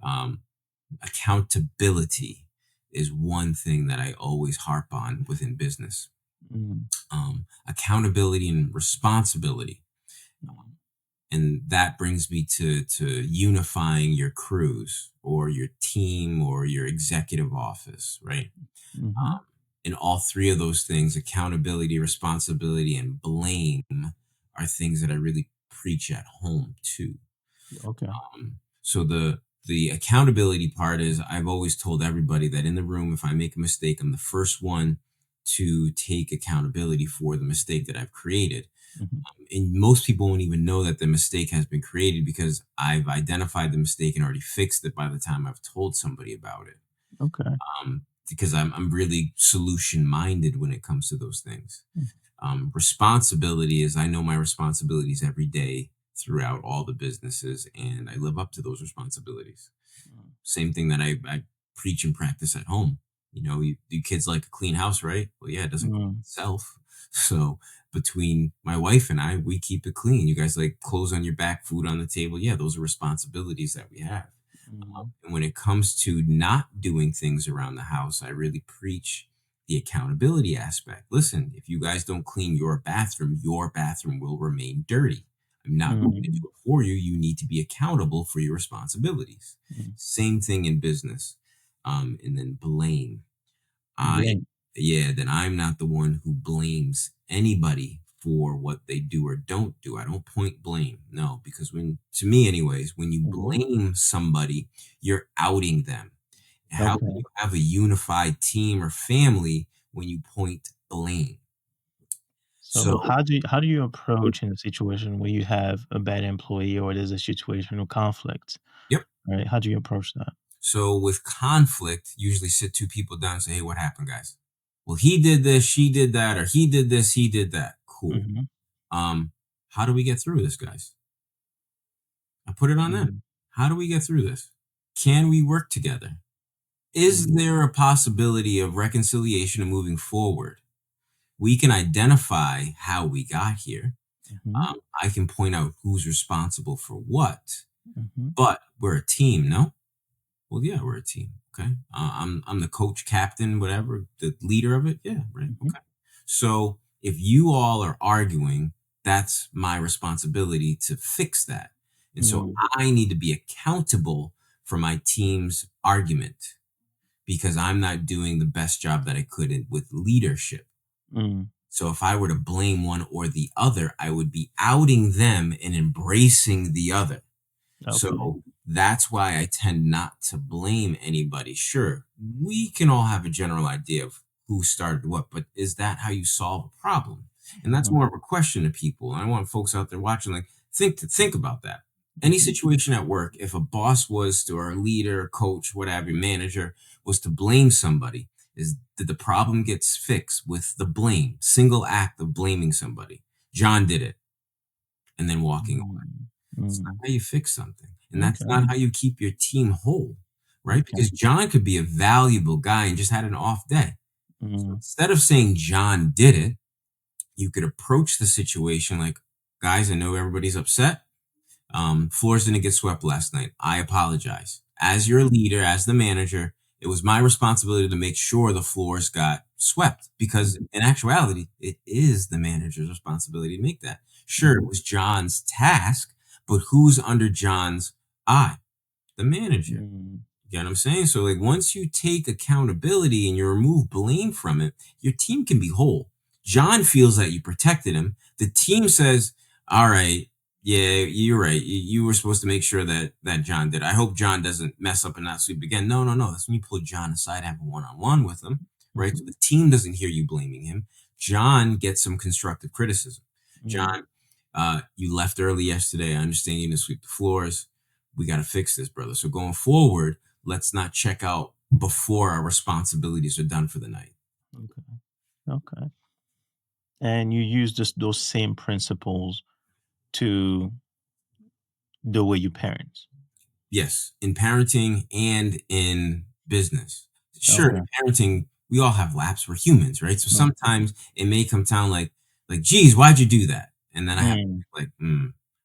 Um, Accountability is one thing that I always harp on within business. Mm. Accountability and responsibility, Mhm. and that brings me to unifying your crews or your team or your executive office, right? Mhm. In all three of those things, accountability, responsibility, and blame are things that I really preach at home too. Okay. So the accountability part is I've always told everybody that in the room, if I make a mistake, I'm the first one to take accountability for the mistake that I've created. Mhm. And most people won't even know that the mistake has been created because I've identified the mistake and already fixed it by the time I've told somebody about it. Okay. Because I'm really solution minded when it comes to those things. Mm. Responsibility is I know my responsibilities every day throughout all the businesses, and I live up to those responsibilities. Mm. Same thing that I preach and practice at home. You kids like a clean house, right? Well, yeah, it doesn't clean Mm. itself. So between my wife and I, we keep it clean. You guys like clothes on your back, food on the table. Yeah, those are responsibilities that we have. Mhm. And when it comes to not doing things around the house, I really preach the accountability aspect. Listen, if you guys don't clean your bathroom will remain dirty. I'm not going to Mm. do it for you. You need to be accountable for your responsibilities. Mm. Same thing in business. And then blame. I Blame. Yeah, then I'm not the one who blames anybody for what they do or don't do. I don't point blame. No, because when to me anyways, when you Mhm. blame somebody, you're outing them. How can Okay. you have a unified team or family when you point blame? So, So, how do you approach in a situation where you have a bad employee or there's a situation of conflict? yep. Right? How do you approach that? So with conflict, usually sit two people down and say, "Hey, what happened, guys? Well, he did this, she did that, or he did this, he did that. Cool. Mhm. Um, how do we get through this, guys?" I put it on them. Mm. How do we get through this? Can we work together? Is Mhm. there a possibility of reconciliation and moving forward? We can identify how we got here. Mhm. I can point out who's responsible for what, Mhm. but we're a team, no? Well, yeah, we're a team. Okay. I'm the coach, captain, whatever, the leader of it. Yeah, right. Mhm. Okay. So if you all are arguing, that's my responsibility to fix that. And so Mm, I need to be accountable for my team's argument because I'm not doing the best job that I could with leadership. mm, So if I were to blame one or the other, I would be outing them and embracing the other. okay. So that's why I tend not to blame anybody. Sure, we can all have a general idea of who started what, but is that how you solve a problem? And that's Mhm, more of a question to people. And I want folks out there watching, like, think about that. Any mhm, situation at work, if a boss was to, or a leader, coach, whatever, manager was to blame somebody, is did the problem gets fixed with the blame, single act of blaming somebody? John did it, and then walking away. mm, It's not mm. how you fix something. And that's Okay, not how you keep your team whole, right? okay. Because John could be a valuable guy and just had an off day. So Mm, instead of saying John did it, you could approach the situation like, guys, I know everybody's upset. Floors didn't get swept last night. I apologize. As your leader, as the manager, it was my responsibility to make sure the floors got swept because mhm, in actuality, it is the manager's responsibility to make that. Sure, it mhm, was John's task, but who's under John's eye? The manager. mm, You get what I'm saying? So, like, once you take accountability and you remove blame from it, your team can be whole. John feels that you protected him. The team says, "All right, yeah, you're right. You were supposed to make sure that John did. I hope John doesn't mess up and not sweep again." No, no, no. That's when you pull John aside, have a one-on-one with him, right? So mhm, the team doesn't hear you blaming him. John gets some constructive criticism. mm. John, you left early yesterday. I understand you didn't sweep the floors. We got to fix this, brother. So going forward, let's not check out before our responsibilities are done for the night. Okay, okay. And you use just those same principles to the way you parent. Yes, in parenting and in business. Sure, in Okay. parenting, we all have laps. We're humans, right? So Mm, sometimes it may come down like, geez, why'd you do that? And then I have to mm, think like,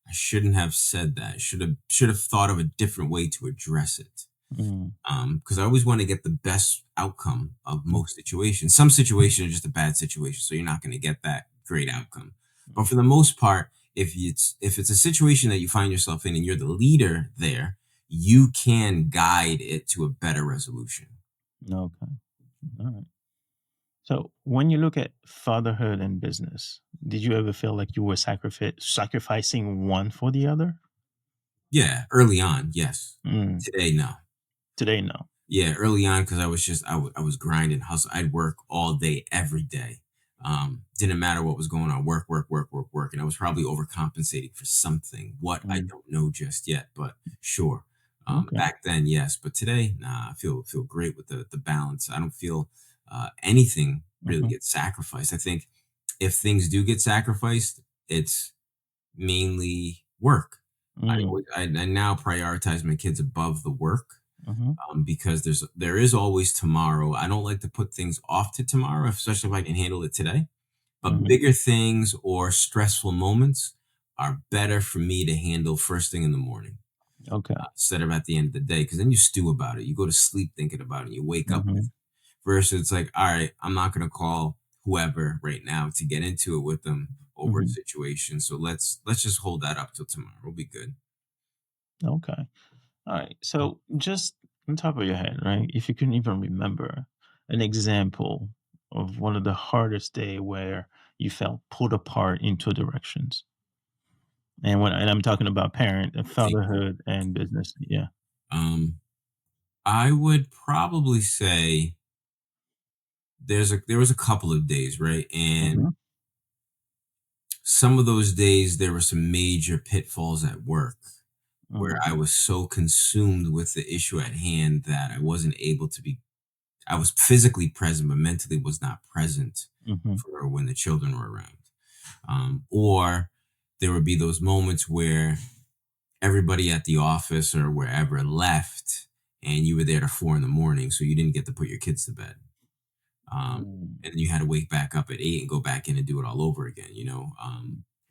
I shouldn't have said that. I should have thought of a different way to address it. mm, Because I always want to get the best outcome of mm, most situations. Some situations are just a bad situation, so you're not going to get that great outcome. But mm. for the most part, if it's a situation that you find yourself in and you're the leader there, you can guide it to a better resolution. Okay. All right. So when you look at fatherhood and business, did you ever feel like you were sacrificing one for the other? Yeah, early on, yes. Mm. Today, no. Today, no. Yeah, early on because I was grinding, hustle. I'd work all day, every day. Didn't matter what was going on, work, work, work, work, work, and I was probably overcompensating for something. What I Mm. don't know just yet, but sure. Okay. Back then, yes, but today, nah. I feel great with the balance. I don't feel anything really Hmm. gets sacrificed. I think if things do get sacrificed, it's mainly work. Mm. I now prioritize my kids above the work Hmm. because there is always tomorrow. I don't like to put things off to tomorrow, especially if I can handle it today. But Hmm. bigger things or stressful moments are better for me to handle first thing in the morning Okay. instead of at the end of the day. Because then you stew about it. You go to sleep thinking about it. You wake up with Hmm. it. Versus it's like, all right, I'm not going to call whoever right now to get into it with them over a Hmm. situation. So let's just hold that up till tomorrow. We'll be good. Okay. All right. So just on top of your head, right? If you can even remember an example of one of the hardest day where you felt pulled apart in two directions. And I'm talking about parent and I think fatherhood and business. Yeah. um, I would probably say there was a couple of days, right? And Mhm. some of those days there were some major pitfalls at work where Mm, I was so consumed with the issue at hand that I wasn't able to be I was physically present but mentally was not present mhm, for when the children were around. Or there would be those moments where everybody at the office or wherever left and you were there to 4 in the morning, so you didn't get to put your kids to bed. mm, And then you had to wake back up at 8 and go back in and do it all over again.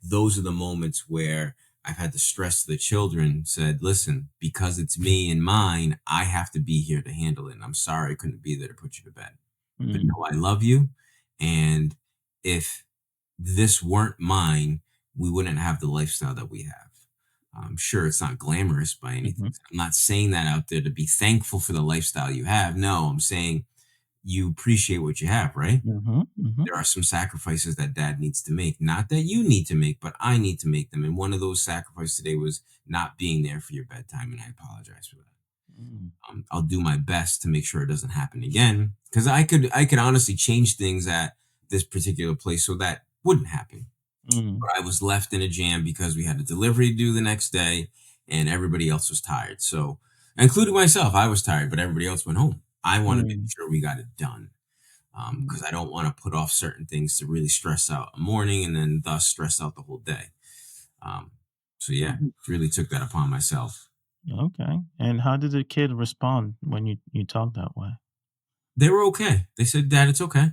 Those are the moments where I've had to stress to the children, said, listen, because it's me and mine, I have to be here to handle it. And I'm sorry I couldn't be there to put you to bed. But mm, no, I love you. And if this weren't mine, we wouldn't have the lifestyle that we have. I'm sure it's not glamorous by anything. Mhm. I'm not saying that out there to be thankful for the lifestyle you have. No, I'm saying you appreciate what you have, right? Mhm. Mhm. There are some sacrifices that dad needs to make. Not that you need to make, but I need to make them. And one of those sacrifices today was not being there for your bedtime. And I apologize for that. Mhm. I'll do my best to make sure it doesn't happen again. Cause I could honestly change things at this particular place so that wouldn't happen. Mhm. But I was left in a jam because we had a delivery to do the next day and everybody else was tired. So, including myself, I was tired, but everybody else went home. I want to make Mhm. sure we got it done Mhm. because I don't want to put off certain things to really stress out a morning and then thus stress out the whole day. Um, so, yeah, Mhm. really took that upon myself. Okay. And how did the kid respond when you talked that way? They were okay. They said, Dad, it's okay.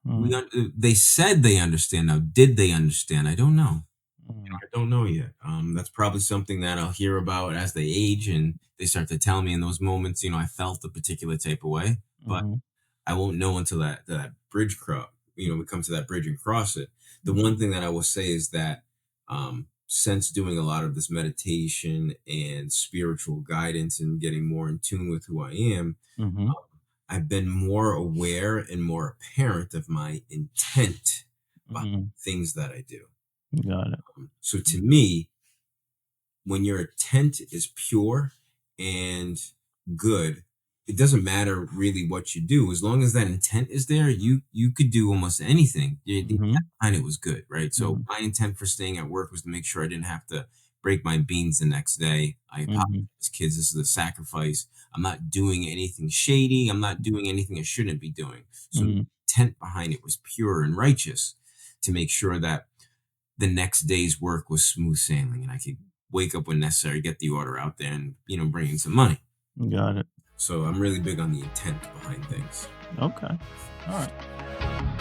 Mm. They said they understand. Now, did they understand? I don't know. Mm. I don't know yet. That's probably something that I'll hear about as they age and they start to tell me in those moments. I felt a particular type of way, but Mhm. I won't know until that bridge cross. We come to that bridge and cross it. The Mhm. one thing that I will say is that since doing a lot of this meditation and spiritual guidance and getting more in tune with who I am, Mhm. I've been more aware and more apparent of my intent behind Mhm. things that I do. Got it. So to me, when your intent is pure and good, it doesn't matter really what you do. As long as that intent is there, you could do almost anything. The intent Mhm. behind it was good, right? So Mhm. my intent for staying at work was to make sure I didn't have to break my beans the next day. I Mhm. apologize, kids. This is a sacrifice. I'm not doing anything shady. I'm not doing anything I shouldn't be doing. So the Mhm. intent behind it was pure and righteous to make sure that the next day's work was smooth sailing and I could wake up when necessary, get the order out there and, bring in some money. Got it. So I'm really big on the intent behind things. Okay. All right.